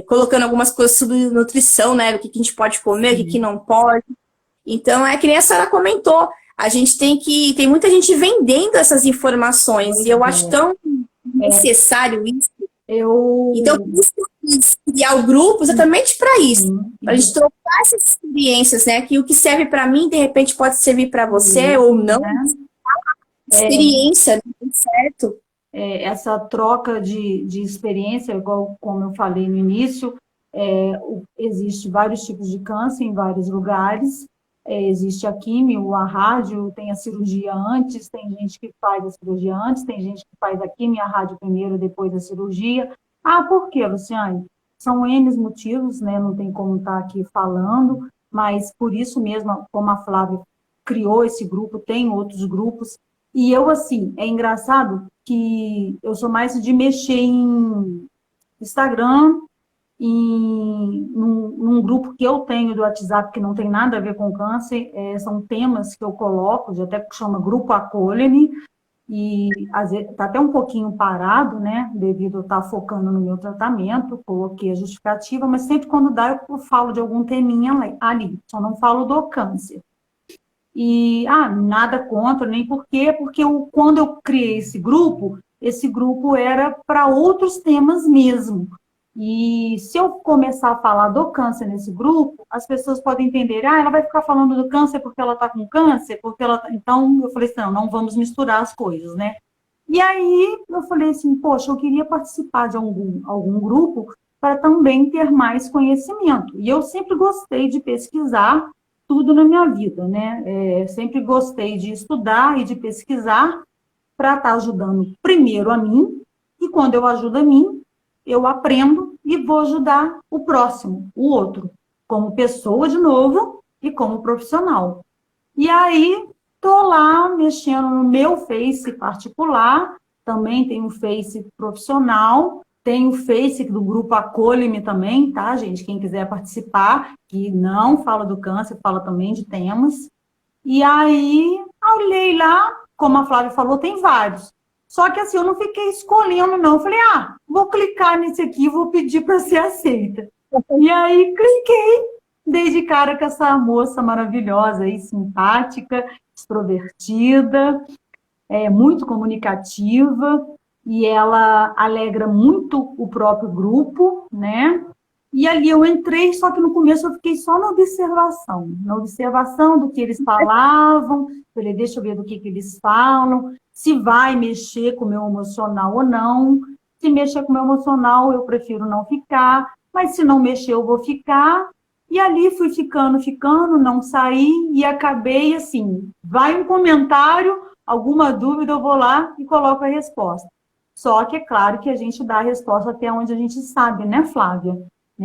colocando algumas coisas sobre nutrição, né? O que a gente pode comer, o que não pode. Então, é que nem a senhora comentou, a gente tem muita gente vendendo essas informações, e eu acho tão necessário isso. Então, por isso que eu quis criar o grupo exatamente para isso, para a gente trocar essas experiências, né? Que o que serve para mim, de repente, pode servir para você ou não. Experiência, certo? Essa troca de experiência, igual como eu falei no início, existe vários tipos de câncer em vários lugares. Existe a quimio, a rádio, tem a cirurgia antes, tem gente que faz a cirurgia antes, tem gente que faz a quimio e a rádio primeiro, depois da cirurgia. Ah, por quê, Luciane? São N motivos, né? Não tem como estar aqui falando, mas por isso mesmo, como a Flávia criou esse grupo, tem outros grupos. E eu, assim, é engraçado que eu sou mais de mexer em Instagram, num grupo que eu tenho do WhatsApp, que não tem nada a ver com câncer, são temas que eu coloco, já até que chama Grupo Acolhe-me, e às vezes está até um pouquinho parado, né, devido a estar focando no meu tratamento, coloquei a justificativa, mas sempre quando dá eu falo de algum teminha ali, só não falo do câncer. E, nada contra, nem por quê, porque quando eu criei esse grupo era para outros temas mesmo. E se eu começar a falar do câncer nesse grupo, as pessoas podem entender, ela vai ficar falando do câncer porque ela está com câncer, Então, eu falei assim, não vamos misturar as coisas, né? E aí, eu falei assim, poxa, eu queria participar de algum grupo para também ter mais conhecimento. E eu sempre gostei de pesquisar tudo na minha vida, né? Sempre gostei de estudar e de pesquisar para estar ajudando primeiro a mim, e quando eu ajudo a mim, eu aprendo e vou ajudar o próximo, o outro, como pessoa de novo e como profissional. E aí, estou lá mexendo no meu Face particular, também tem um Face profissional, tem o Face do grupo Acolhe-me também, tá, gente? Quem quiser participar, que não fala do câncer, fala também de temas. E aí, olhei lá, como a Flávia falou, tem vários. Só que assim, eu não fiquei escolhendo, não. Eu falei, vou clicar nesse aqui e vou pedir para ser aceita. E aí, cliquei, dei de cara com essa moça maravilhosa aí, simpática, extrovertida, muito comunicativa, e ela alegra muito o próprio grupo, né? E ali eu entrei, só que no começo eu fiquei só na observação do que eles falavam. Falei, deixa eu ver do que eles falam, se vai mexer com o meu emocional ou não. Se mexer com o meu emocional, eu prefiro não ficar, mas se não mexer, eu vou ficar. E ali fui ficando, não saí, e acabei assim, vai um comentário, alguma dúvida, eu vou lá e coloco a resposta. Só que é claro que a gente dá a resposta até onde a gente sabe, né, Flávia?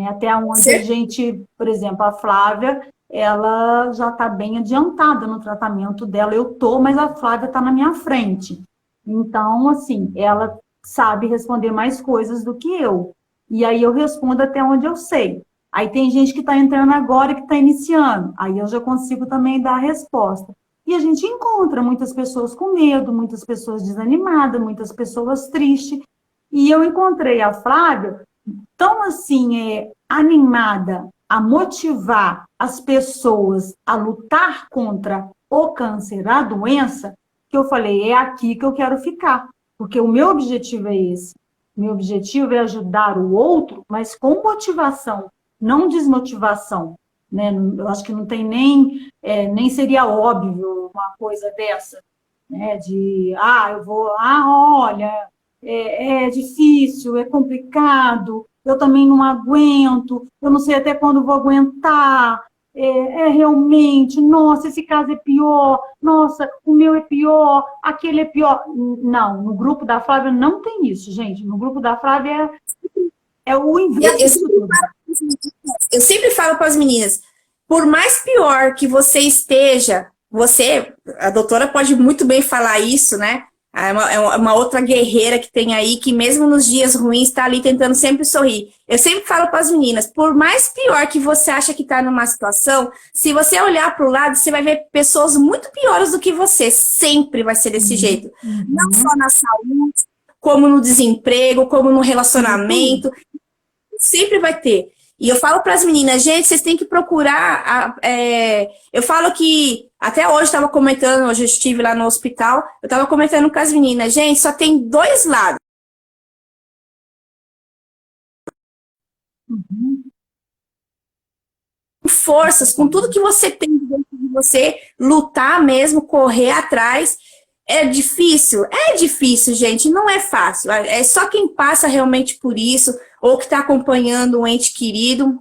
Até onde a gente, por exemplo, a Flávia, ela já está bem adiantada no tratamento dela. Eu estou, mas a Flávia está na minha frente. Então, assim, ela sabe responder mais coisas do que eu. E aí eu respondo até onde eu sei. Aí tem gente que está entrando agora e que está iniciando. Aí eu já consigo também dar a resposta. E a gente encontra muitas pessoas com medo, muitas pessoas desanimadas, muitas pessoas tristes. E eu encontrei a Flávia tão assim, animada a motivar as pessoas a lutar contra o câncer, a doença, que eu falei, é aqui que eu quero ficar. Porque o meu objetivo é esse. Meu objetivo é ajudar o outro, mas com motivação, não desmotivação. Né? Eu acho que não tem nem seria óbvio uma coisa dessa, né? Olha, é difícil, é complicado, eu também não aguento, eu não sei até quando vou aguentar, realmente, nossa, esse caso é pior, nossa, o meu é pior, aquele é pior. Não, no grupo da Flávia não tem isso, gente. No grupo da Flávia é o inverso de tudo. Eu sempre falo para as meninas, por mais pior que você esteja, a doutora pode muito bem falar isso, né? É uma outra guerreira que tem aí, que mesmo nos dias ruins está ali tentando sempre sorrir. Eu sempre falo para as meninas, por mais pior que você acha que está numa situação, se você olhar para o lado, você vai ver pessoas muito piores do que você. Sempre vai ser desse jeito. Não só na saúde, como no desemprego, como no relacionamento. Sempre vai ter. E eu falo para as meninas, gente, vocês têm que procurar. Eu falo que, até hoje estava comentando, hoje eu estive lá no hospital, eu estava comentando com as meninas, gente, só tem dois lados. Com forças, com tudo que você tem dentro de você, lutar mesmo, correr atrás. É difícil, gente, não é fácil. É só quem passa realmente por isso, ou que está acompanhando um ente querido,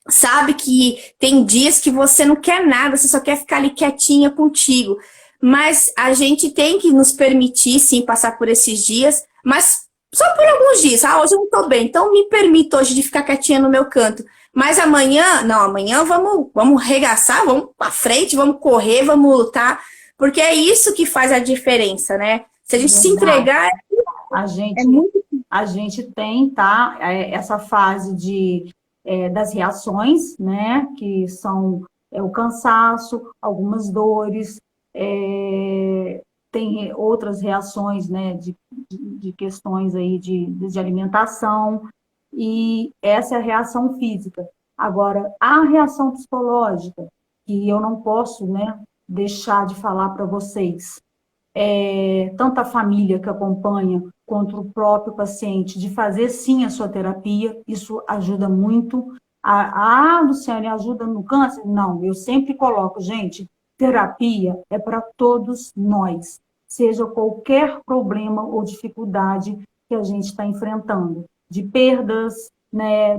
sabe que tem dias que você não quer nada, você só quer ficar ali quietinha contigo. Mas a gente tem que nos permitir, sim, passar por esses dias, mas só por alguns dias. Hoje eu não estou bem, então me permito hoje de ficar quietinha no meu canto. Mas amanhã vamos regaçar, vamos para frente, vamos correr, vamos lutar, porque é isso que faz a diferença, né? Se a gente se entregar, a gente tem, tá, essa fase das reações, né, que são o cansaço, algumas dores, tem outras reações, né, de questões aí de alimentação, e essa é a reação física. Agora, a reação psicológica, que eu não posso, né, deixar de falar para vocês, tanto a família que acompanha, quanto o próprio paciente, de fazer sim a sua terapia, isso ajuda muito. Luciane, ajuda no câncer? Não, eu sempre coloco, gente, terapia é para todos nós, seja qualquer problema ou dificuldade que a gente está enfrentando, de perdas, né,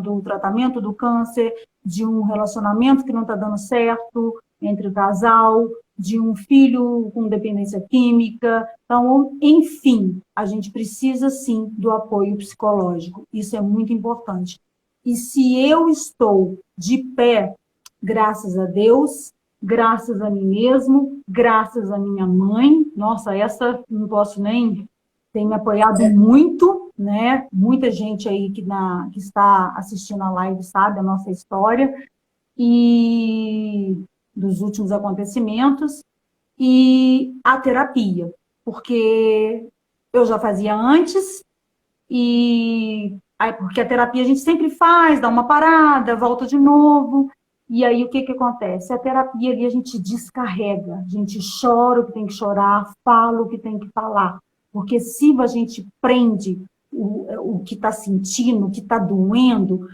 do tratamento do câncer, de um relacionamento que não está dando certo entre o casal, de um filho com dependência química. Então, enfim, a gente precisa sim do apoio psicológico. Isso é muito importante. E se eu estou de pé, graças a Deus, graças a mim mesmo, graças à minha mãe, nossa, essa não posso nem... Tem me apoiado muito, né? Muita gente aí que está assistindo a live sabe a nossa história e dos últimos acontecimentos, e a terapia, porque eu já fazia antes, porque a terapia a gente sempre faz, dá uma parada, volta de novo, e aí o que acontece? A terapia ali a gente descarrega, a gente chora o que tem que chorar, fala o que tem que falar, porque se a gente prende o que está sentindo, o que está doendo,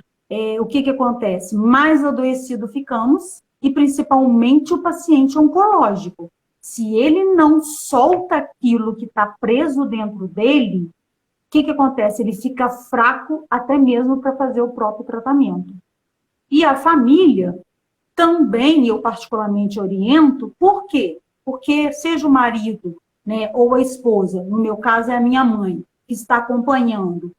o que acontece? Mais adoecido ficamos, e principalmente o paciente oncológico. Se ele não solta aquilo que está preso dentro dele, o que acontece? Ele fica fraco até mesmo para fazer o próprio tratamento. E a família também, eu particularmente oriento, por quê? Porque seja o marido, né, ou a esposa, no meu caso é a minha mãe, que está acompanhando,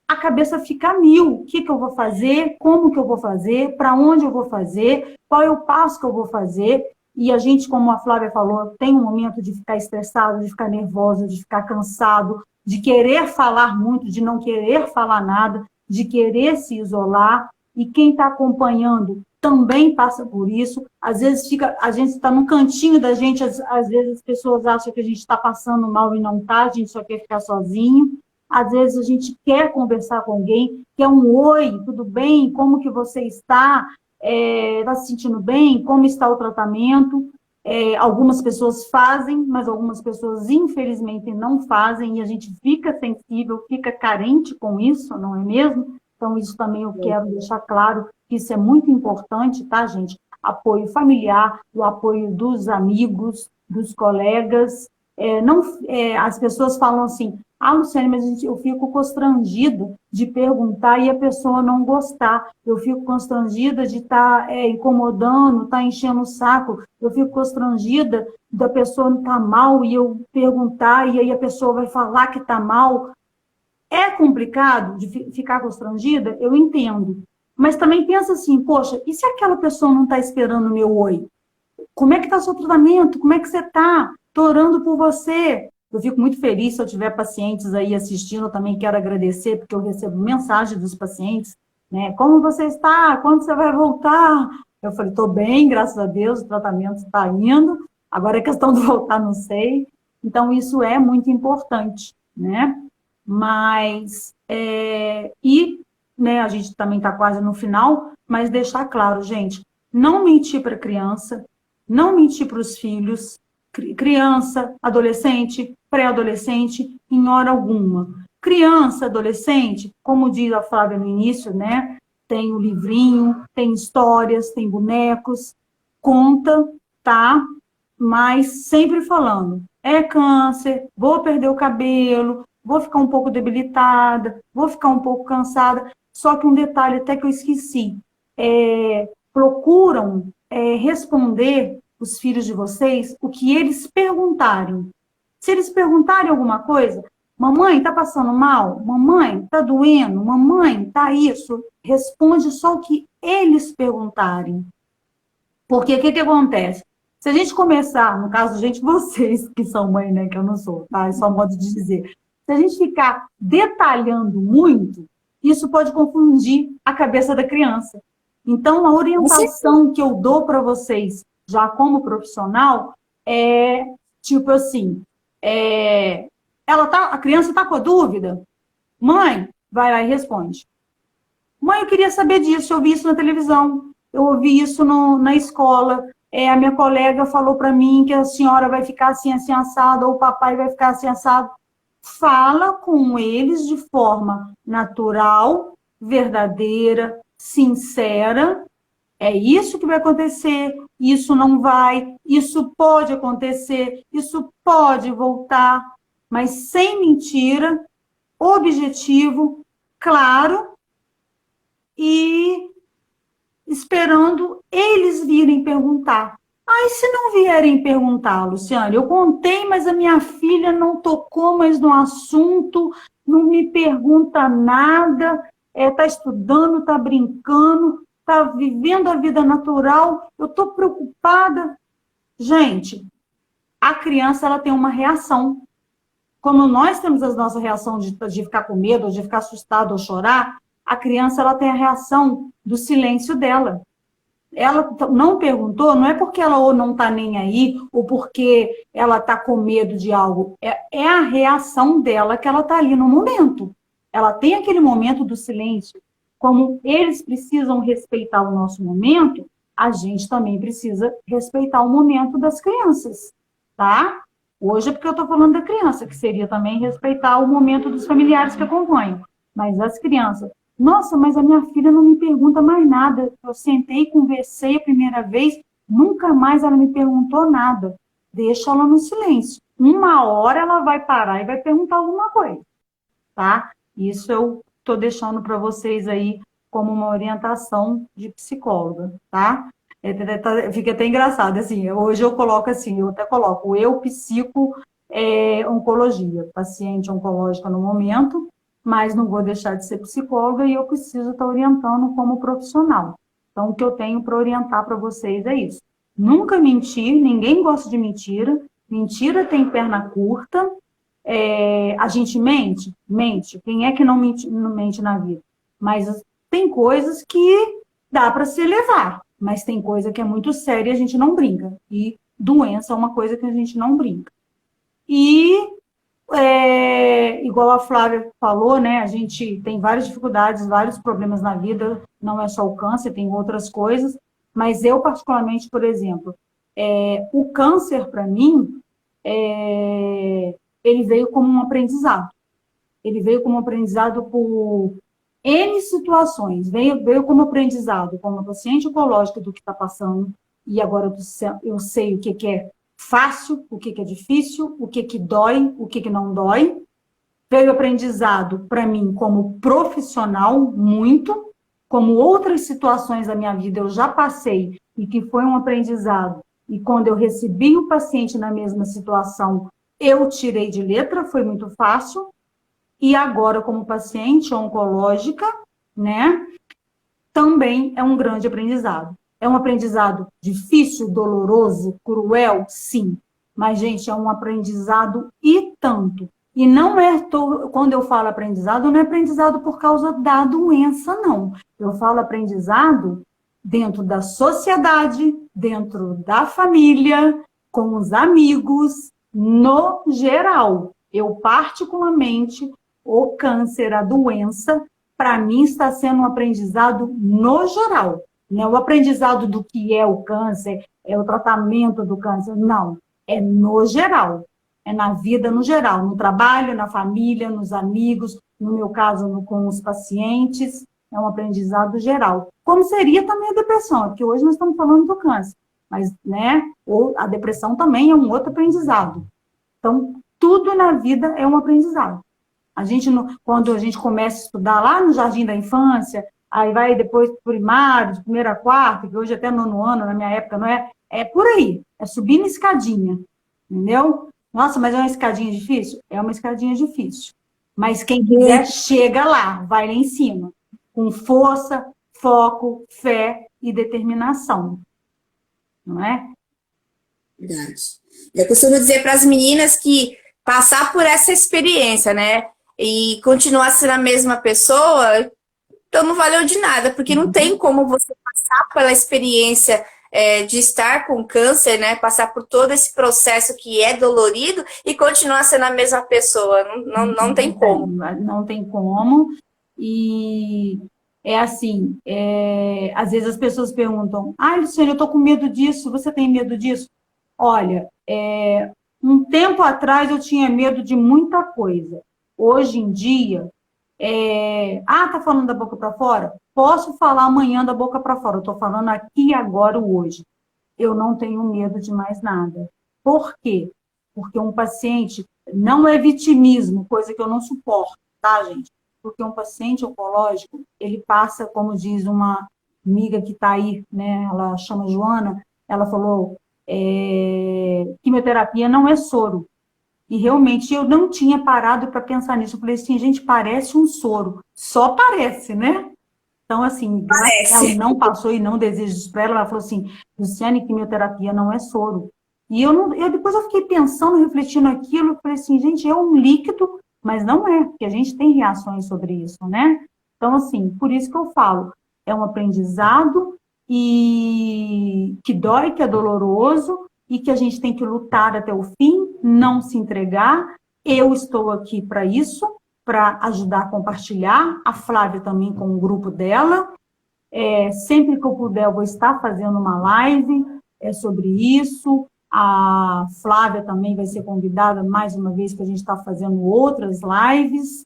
a cabeça fica mil. O que eu vou fazer? Como que eu vou fazer? Para onde eu vou fazer? Qual é o passo que eu vou fazer? E a gente, como a Flávia falou, tem um momento de ficar estressado, de ficar nervoso, de ficar cansado, de querer falar muito, de não querer falar nada, de querer se isolar. E quem está acompanhando também passa por isso. Às vezes a gente está no cantinho da gente, às vezes as pessoas acham que a gente está passando mal e não está, a gente só quer ficar sozinho. Às vezes a gente quer conversar com alguém, quer um oi, tudo bem? Como que você está? Está se sentindo bem? Como está o tratamento? Algumas pessoas fazem, mas algumas pessoas infelizmente não fazem, e a gente fica sensível, fica carente com isso, não é mesmo? Então isso também eu quero deixar claro, que isso é muito importante, tá, gente? Apoio familiar, o apoio dos amigos, dos colegas. As pessoas falam assim, Luciane, mas eu fico constrangida de perguntar e a pessoa não gostar. Eu fico constrangida de estar incomodando, estar enchendo o saco. Eu fico constrangida da pessoa não estar mal e eu perguntar e aí a pessoa vai falar que está mal. É complicado de ficar constrangida? Eu entendo. Mas também pensa assim, poxa, e se aquela pessoa não está esperando o meu oi? Como é que está o seu tratamento? Como é que você está? Estou orando por você. Eu fico muito feliz se eu tiver pacientes aí assistindo, eu também quero agradecer, porque eu recebo mensagem dos pacientes, né? Como você está? Quando você vai voltar? Eu falei, estou bem, graças a Deus, o tratamento está indo. Agora é questão de voltar, não sei. Então, isso é muito importante, né? Mas, né, a gente também está quase no final, mas deixar claro, gente, não mentir para a criança, não mentir para os filhos, criança, adolescente, pré-adolescente, em hora alguma. Criança, adolescente, como diz a Flávia no início, né? Tem o livrinho, tem histórias, tem bonecos, conta, tá? Mas sempre falando, é câncer, vou perder o cabelo, vou ficar um pouco debilitada, vou ficar um pouco cansada. Só que um detalhe até que eu esqueci, procuram responder os filhos de vocês o que eles perguntarem. Se eles perguntarem alguma coisa, mamãe, está passando mal? Mamãe, está doendo? Mamãe, está isso? Responde só o que eles perguntarem. Porque o que acontece? Se a gente começar, no caso, gente, vocês que são mãe, né, que eu não sou, tá? É só modo de dizer. Se a gente ficar detalhando muito, isso pode confundir a cabeça da criança. Então, a orientação que eu dou para vocês, já como profissional, é tipo assim, a criança está com dúvida? Mãe, vai lá e responde. Mãe, eu queria saber disso, eu vi isso na televisão, eu ouvi isso na escola, a minha colega falou para mim que a senhora vai ficar assim, assim, assado, ou o papai vai ficar assim, assado. Fala com eles de forma natural, verdadeira, sincera. É isso que vai acontecer, isso não vai, isso pode acontecer, isso pode voltar, mas sem mentira, objetivo, claro, e esperando eles virem perguntar. Aí, se não vierem perguntar, Luciane, eu contei, mas a minha filha não tocou mais no assunto, não me pergunta nada, está estudando, está brincando, está vivendo a vida natural, eu estou preocupada. Gente, a criança ela tem uma reação. Como nós temos a nossa reação de ficar com medo, ou de ficar assustado ou chorar, a criança ela tem a reação do silêncio dela. Ela não perguntou, não é porque ela ou não está nem aí, ou porque ela está com medo de algo. É a reação dela que ela está ali no momento. Ela tem aquele momento do silêncio. Como eles precisam respeitar o nosso momento, a gente também precisa respeitar o momento das crianças, tá? Hoje é porque eu estou falando da criança, que seria também respeitar o momento dos familiares que acompanham. Mas as crianças... Nossa, mas a minha filha não me pergunta mais nada. Eu sentei, conversei a primeira vez, nunca mais ela me perguntou nada. Deixa ela no silêncio. Uma hora ela vai parar e vai perguntar alguma coisa, tá? Isso eu estou deixando para vocês aí como uma orientação de psicóloga, tá? Fica até engraçado, assim, hoje eu coloco assim, eu até coloco oncologia, paciente oncológica no momento, mas não vou deixar de ser psicóloga e eu preciso estar orientando como profissional. Então, o que eu tenho para orientar para vocês é isso. Nunca mentir, ninguém gosta de mentira. Mentira tem perna curta. A gente mente? Mente. Quem é que não mente na vida? Mas tem coisas que dá para se levar, mas tem coisa que é muito séria e a gente não brinca. E doença é uma coisa que a gente não brinca. E... igual a Flávia falou, né, a gente tem várias dificuldades, vários problemas na vida, não é só o câncer, tem outras coisas, mas eu particularmente, por exemplo, o câncer para mim, ele veio como um aprendizado. Ele veio como um aprendizado por N situações, veio como aprendizado, como paciente oncológica do que está passando, e agora eu sei o que é fácil, o que é difícil, o que dói, o que não dói. Veio aprendizado para mim como profissional, muito, como outras situações da minha vida eu já passei e que foi um aprendizado. E quando eu recebi o paciente na mesma situação, eu tirei de letra, foi muito fácil. E agora, como paciente oncológica, né, também é um grande aprendizado. É um aprendizado difícil, doloroso, cruel? Sim. Mas, gente, é um aprendizado e tanto. E não é, quando eu falo aprendizado, não é aprendizado por causa da doença, não. Eu falo aprendizado dentro da sociedade, dentro da família, com os amigos, no geral. Eu, particularmente, o câncer, a doença, para mim está sendo um aprendizado no geral. Não é o aprendizado do que é o câncer, é o tratamento do câncer, não. É no geral. É na vida no geral, no trabalho, na família, nos amigos, no meu caso, com os pacientes, é um aprendizado geral. Como seria também a depressão, porque hoje nós estamos falando do câncer, mas, né, ou a depressão também é um outro aprendizado. Então, tudo na vida é um aprendizado. A gente, quando a gente começa a estudar lá no jardim da infância, aí vai depois para o primário, de primeira a quarta, que hoje até nono ano, na minha época, não é? É por aí, é subindo escadinha, entendeu? Nossa, mas é uma escadinha difícil? É uma escadinha difícil. Mas quem quiser, chega lá, vai lá em cima. Com força, foco, fé e determinação. Não é? Verdade. Eu costumo dizer para as meninas que passar por essa experiência, né? E continuar sendo a mesma pessoa, então não valeu de nada, porque não tem como você passar pela experiência de estar com câncer, né? Passar por todo esse processo que é dolorido e continuar sendo a mesma pessoa. Não tem como. Não tem como. E é assim, às vezes as pessoas perguntam, Luciane, eu tô com medo disso, você tem medo disso? Olha, um tempo atrás eu tinha medo de muita coisa. Hoje em dia, tá falando da boca para fora? Posso falar amanhã da boca para fora. Eu estou falando aqui, agora, hoje. Eu não tenho medo de mais nada. Por quê? Porque um paciente não é vitimismo, coisa que eu não suporto, tá, gente? Porque um paciente oncológico, ele passa, como diz uma amiga que está aí, né? Ela chama Joana, ela falou, quimioterapia não é soro. E realmente eu não tinha parado para pensar nisso. Eu falei assim, gente, parece um soro. Só parece, né? Então, assim, ela não passou e não deseja isso para ela. Ela falou assim, Luciane, quimioterapia não é soro. E depois eu fiquei pensando, refletindo aquilo. Eu falei assim, gente, é um líquido, mas não é. Porque a gente tem reações sobre isso, né? Então, assim, por isso que eu falo. É um aprendizado e que dói, que é doloroso, e que a gente tem que lutar até o fim, não se entregar. Eu estou aqui para isso, para ajudar a compartilhar, a Flávia também com o grupo dela. Sempre que eu puder, eu vou estar fazendo uma live sobre isso. A Flávia também vai ser convidada mais uma vez, que a gente está fazendo outras lives.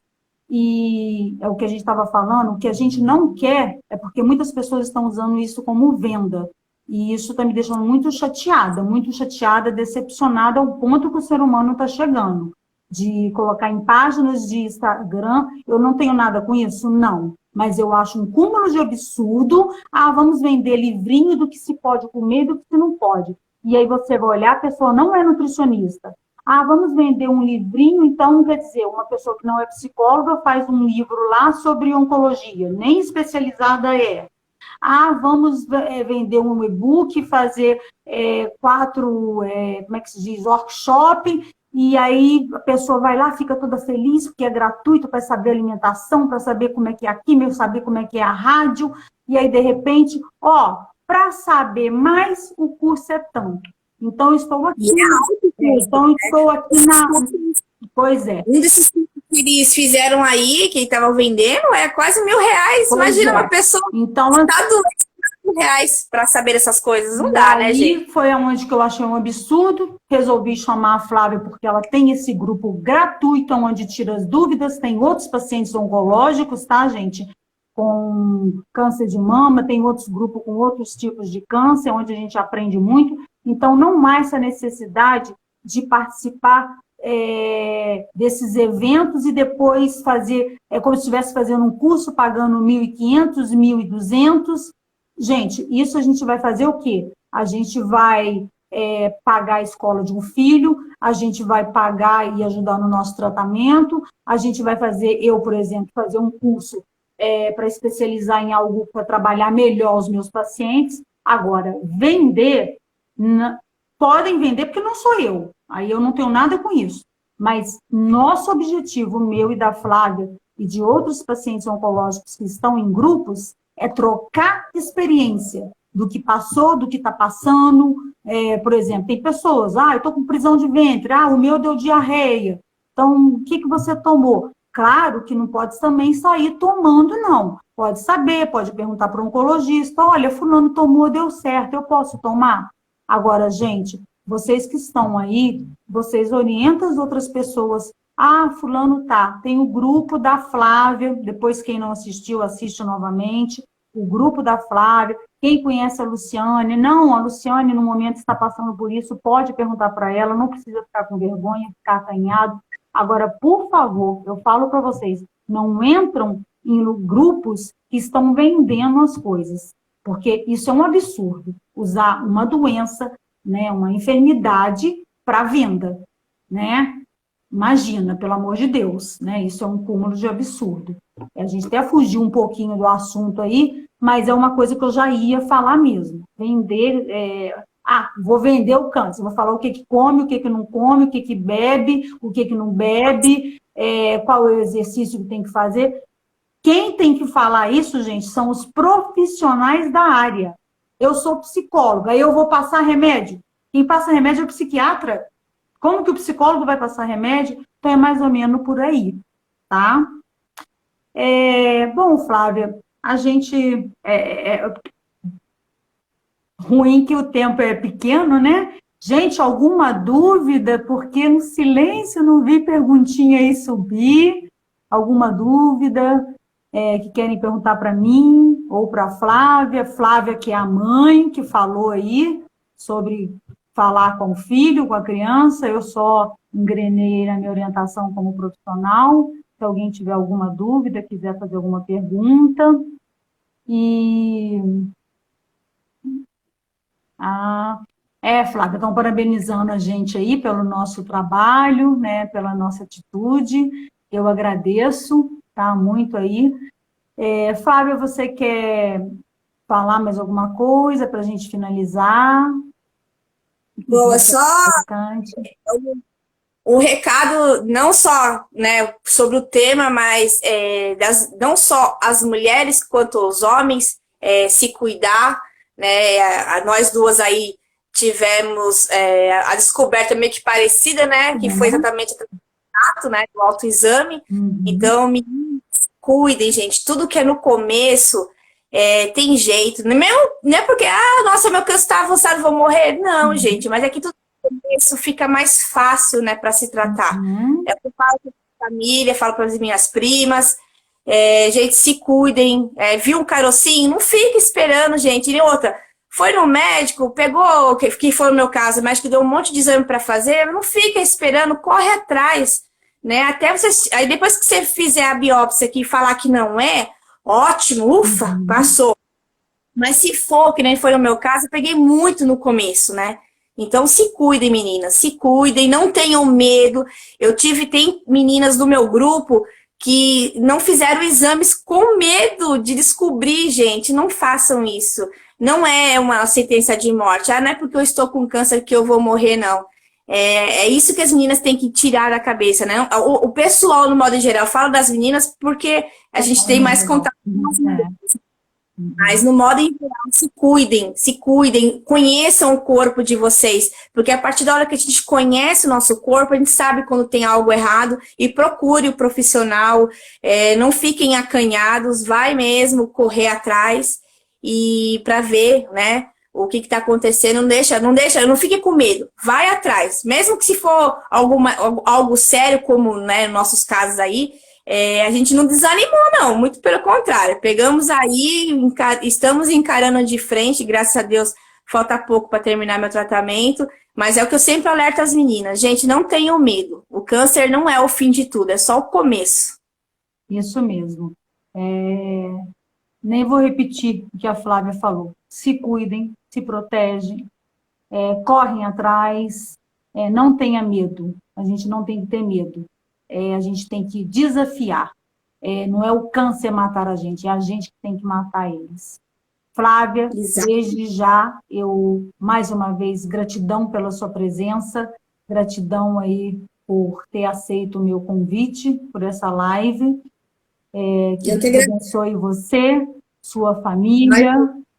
E é o que a gente estava falando, o que a gente não quer é porque muitas pessoas estão usando isso como venda. E isso está me deixando muito chateada, decepcionada ao ponto que o ser humano está chegando. De colocar em páginas de Instagram, eu não tenho nada com isso? Não. Mas eu acho um cúmulo de absurdo, vamos vender livrinho do que se pode comer e do que se não pode. E aí você vai olhar, a pessoa não é nutricionista. Vamos vender um livrinho, então, quer dizer, uma pessoa que não é psicóloga faz um livro lá sobre oncologia, nem especializada é. Vamos vender um e-book, fazer 4, como é que se diz, workshop, e aí a pessoa vai lá, fica toda feliz, porque é gratuito para saber alimentação, para saber como é que é a química, saber como é que é a rádio, e aí, de repente, para saber mais, o curso é tanto. Então, eu estou aqui. Pois é. Um desses que eles fizeram aí, que estavam vendendo, é quase R$1.000. Imagina uma pessoa então, que está doando R$1.000 para saber essas coisas. Não dá, né, gente? Foi onde que eu achei um absurdo. Resolvi chamar a Flávia, porque ela tem esse grupo gratuito, onde tira as dúvidas. Tem outros pacientes oncológicos, tá, gente? Com câncer de mama, tem outros grupos com outros tipos de câncer, onde a gente aprende muito. Então, não há essa necessidade de participar desses eventos e depois fazer, como se estivesse fazendo um curso, pagando R$1.500, R$1.200. Gente, isso a gente vai fazer o quê? A gente vai pagar a escola de um filho, a gente vai pagar e ajudar no nosso tratamento, a gente vai fazer, eu, por exemplo, fazer um curso para especializar em algo para trabalhar melhor os meus pacientes. Agora, vender, podem vender porque não sou eu. Aí eu não tenho nada com isso. Mas nosso objetivo, meu e da Flávia, e de outros pacientes oncológicos que estão em grupos, é trocar experiência do que passou, do que está passando. Por exemplo, tem pessoas, eu estou com prisão de ventre, o meu deu diarreia. Então, o que você tomou? Claro que não pode também sair tomando, não. Pode saber, pode perguntar para o oncologista, olha, fulano tomou, deu certo, eu posso tomar? Agora, gente, vocês que estão aí, vocês orientam as outras pessoas. Fulano tem o grupo da Flávia, depois quem não assistiu, assiste novamente, o grupo da Flávia, quem conhece a Luciane, a Luciane no momento está passando por isso, pode perguntar para ela, não precisa ficar com vergonha, ficar acanhado. Agora, por favor, eu falo para vocês, não entram em grupos que estão vendendo as coisas, porque isso é um absurdo, usar uma doença, né, uma enfermidade para venda, né? Imagina, pelo amor de Deus, né? Isso é um cúmulo de absurdo. A gente até fugiu um pouquinho do assunto aí, mas é uma coisa que eu já ia falar mesmo. Vender, vou vender o câncer, vou falar o que come, o que não come, o que bebe, o que não bebe, qual é o exercício que tem que fazer. Quem tem que falar isso, gente, são os profissionais da área. Eu sou psicóloga, aí eu vou passar remédio. Quem passa remédio é o psiquiatra. Como que o psicólogo vai passar remédio? Então, é mais ou menos por aí, tá? Bom, Flávia, a gente... ruim que o tempo é pequeno, né? Gente, alguma dúvida? Porque no silêncio não vi perguntinha aí subir. Alguma dúvida que querem perguntar para mim ou para a Flávia? Flávia, que é a mãe, que falou aí sobre falar com o filho, com a criança. Eu só engrenei na minha orientação como profissional. Se alguém tiver alguma dúvida, quiser fazer alguma pergunta. Flávia, estão parabenizando a gente aí pelo nosso trabalho, né, pela nossa atitude. Eu agradeço, tá, muito aí. Flávia, você quer falar mais alguma coisa para a gente finalizar? Boa, só um recado, não só, né, sobre o tema, mas não só as mulheres quanto os homens se cuidar, né? Nós duas aí tivemos a descoberta meio que parecida, né? Que foi exatamente o né, do autoexame. Então, meninas, cuidem, gente. Tudo que é no começo tem jeito. Não é porque, nossa, meu câncer está avançado, vou morrer. Não, gente, mas é que tudo no começo fica mais fácil, né, para se tratar. Eu falo para a família, falo para as minhas primas. Gente, se cuidem. Viu um carocinho? Não fica esperando, gente. E outra, foi no médico, pegou, que foi o meu caso, o médico deu um monte de exame para fazer, não fica esperando, corre atrás, né? Até você, aí depois que você fizer a biópsia aqui e falar que não ótimo, ufa, passou. Mas se for, que nem foi no meu caso, eu peguei muito no começo, né? Então, se cuidem, meninas, se cuidem, não tenham medo. Tem meninas do meu grupo que não fizeram exames com medo de descobrir, gente. Não façam isso. Não é uma sentença de morte. Não é porque eu estou com câncer que eu vou morrer, não. É isso que as meninas têm que tirar da cabeça, né? O pessoal, no modo geral, fala das meninas porque a gente tem mais contato com as meninas. Mas, no modo em geral, se cuidem, conheçam o corpo de vocês, porque a partir da hora que a gente conhece o nosso corpo, a gente sabe quando tem algo errado e procure o profissional, não fiquem acanhados, vai mesmo correr atrás e para ver, né, o que está acontecendo, não fique com medo, vai atrás, mesmo que se for algo sério, como, né, nossos casos aí, a gente não desanimou, não, muito pelo contrário. Pegamos aí, estamos encarando de frente, graças a Deus, falta pouco para terminar meu tratamento, mas é o que eu sempre alerto as meninas. Gente, não tenham medo. O câncer não é o fim de tudo, é só o começo. Isso mesmo. Nem vou repetir o que a Flávia falou. Se cuidem, se protegem, correm atrás, não tenha medo. A gente não tem que ter medo. A gente tem que desafiar. Não é o câncer matar a gente, é a gente que tem que matar eles. Flávia, desde já, eu, mais uma vez, gratidão pela sua presença, gratidão aí por ter aceito o meu convite, por essa live. Que que Deus abençoe você, sua família,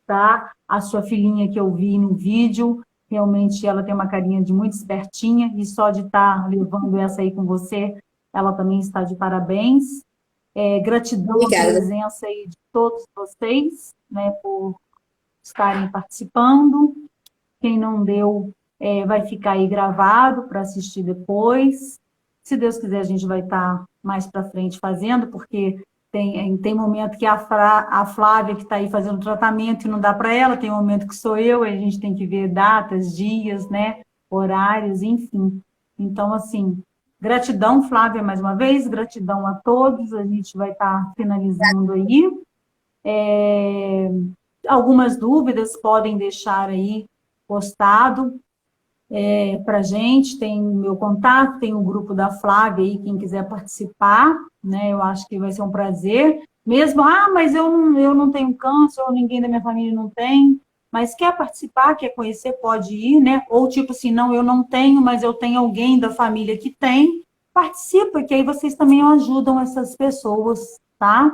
tá? A sua filhinha que eu vi no vídeo, realmente ela tem uma carinha de muito espertinha, e só de estar levando essa aí com você, ela também está de parabéns. Gratidão à Obrigada. presença aí de todos vocês, né, por estarem participando. Quem não deu, vai ficar aí gravado para assistir depois. Se Deus quiser, a gente vai estar mais para frente fazendo, porque tem momento que a Flávia que está aí fazendo tratamento e não dá para ela, tem momento que sou eu, e a gente tem que ver datas, dias, né, horários, enfim. Então, assim, gratidão, Flávia, mais uma vez, gratidão a todos, a gente vai estar finalizando aí. Algumas dúvidas podem deixar aí postado para a gente, tem o meu contato, tem o grupo da Flávia aí, quem quiser participar, né? Eu acho que vai ser um prazer. Mesmo, mas eu não tenho câncer, ou ninguém da minha família não tem, mas quer participar, quer conhecer, pode ir, né? Ou tipo assim, não, eu não tenho, mas eu tenho alguém da família que tem, participa, que aí vocês também ajudam essas pessoas, tá?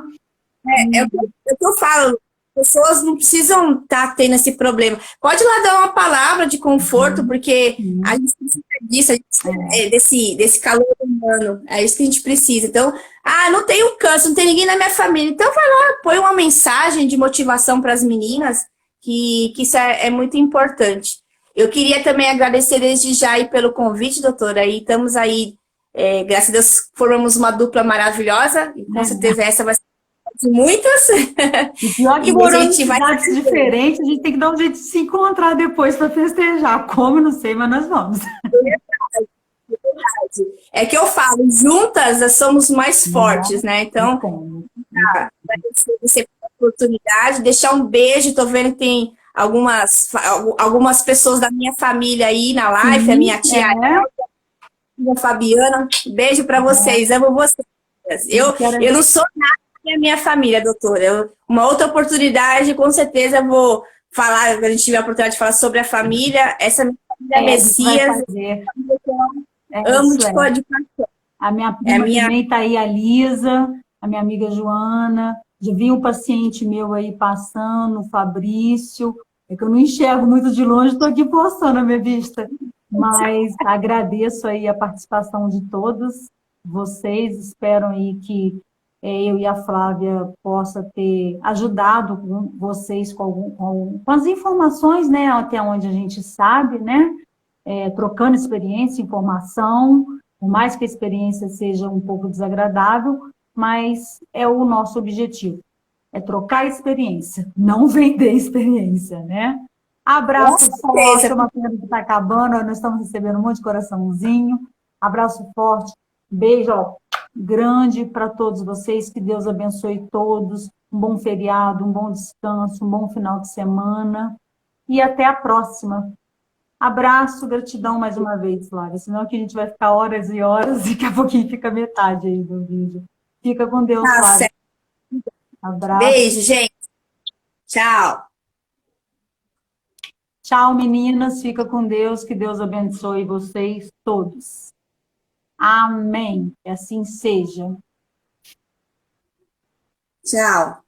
É o que eu falo, pessoas não precisam estar tendo esse problema. Pode ir lá dar uma palavra de conforto, porque a gente precisa disso, a gente precisa, desse calor humano, é isso que a gente precisa. Então, não tenho câncer, não tem ninguém na minha família. Então, vai lá, põe uma mensagem de motivação para as meninas, que isso é muito importante. Eu queria também agradecer desde já aí pelo convite, doutora, e estamos aí, graças a Deus, formamos uma dupla maravilhosa, e com certeza essa vai ser de muitas. E pior que morando em cidades diferentes, a gente tem que dar um jeito de se encontrar depois para festejar. Como, não sei, mas nós vamos. É que eu falo, juntas somos mais fortes, né? Então, vai ser oportunidade, deixar um beijo, tô vendo que tem algumas pessoas da minha família aí na live, a minha tia a Fabiana, beijo para vocês, amo vocês. Eu não sou nada da minha família, doutora. Uma outra oportunidade, com certeza eu vou falar, a gente tiver a oportunidade de falar sobre a família, essa minha família Messias, amo de paixão. A minha prima também está aí, a Lisa, a minha amiga Joana, já vi um paciente meu aí passando, o Fabrício, é que eu não enxergo muito de longe, estou aqui postando a minha vista, mas agradeço aí a participação de todos vocês, espero aí que eu e a Flávia possa ter ajudado vocês com as informações, né, até onde a gente sabe, né, trocando experiência, informação, por mais que a experiência seja um pouco desagradável, mas é o nosso objetivo, é trocar experiência, não vender experiência, né? Abraço forte, uma pena que está acabando, nós estamos recebendo um monte de coraçãozinho, abraço forte, beijo grande para todos vocês, que Deus abençoe todos, um bom feriado, um bom descanso, um bom final de semana, e até a próxima. Abraço, gratidão mais uma vez, Flávia, senão aqui a gente vai ficar horas e horas, e daqui a pouquinho fica metade aí do vídeo. Fica com Deus, Flávia. Abraço. Beijo, gente. Tchau. Tchau, meninas. Fica com Deus, que Deus abençoe vocês todos. Amém. Que assim seja. Tchau.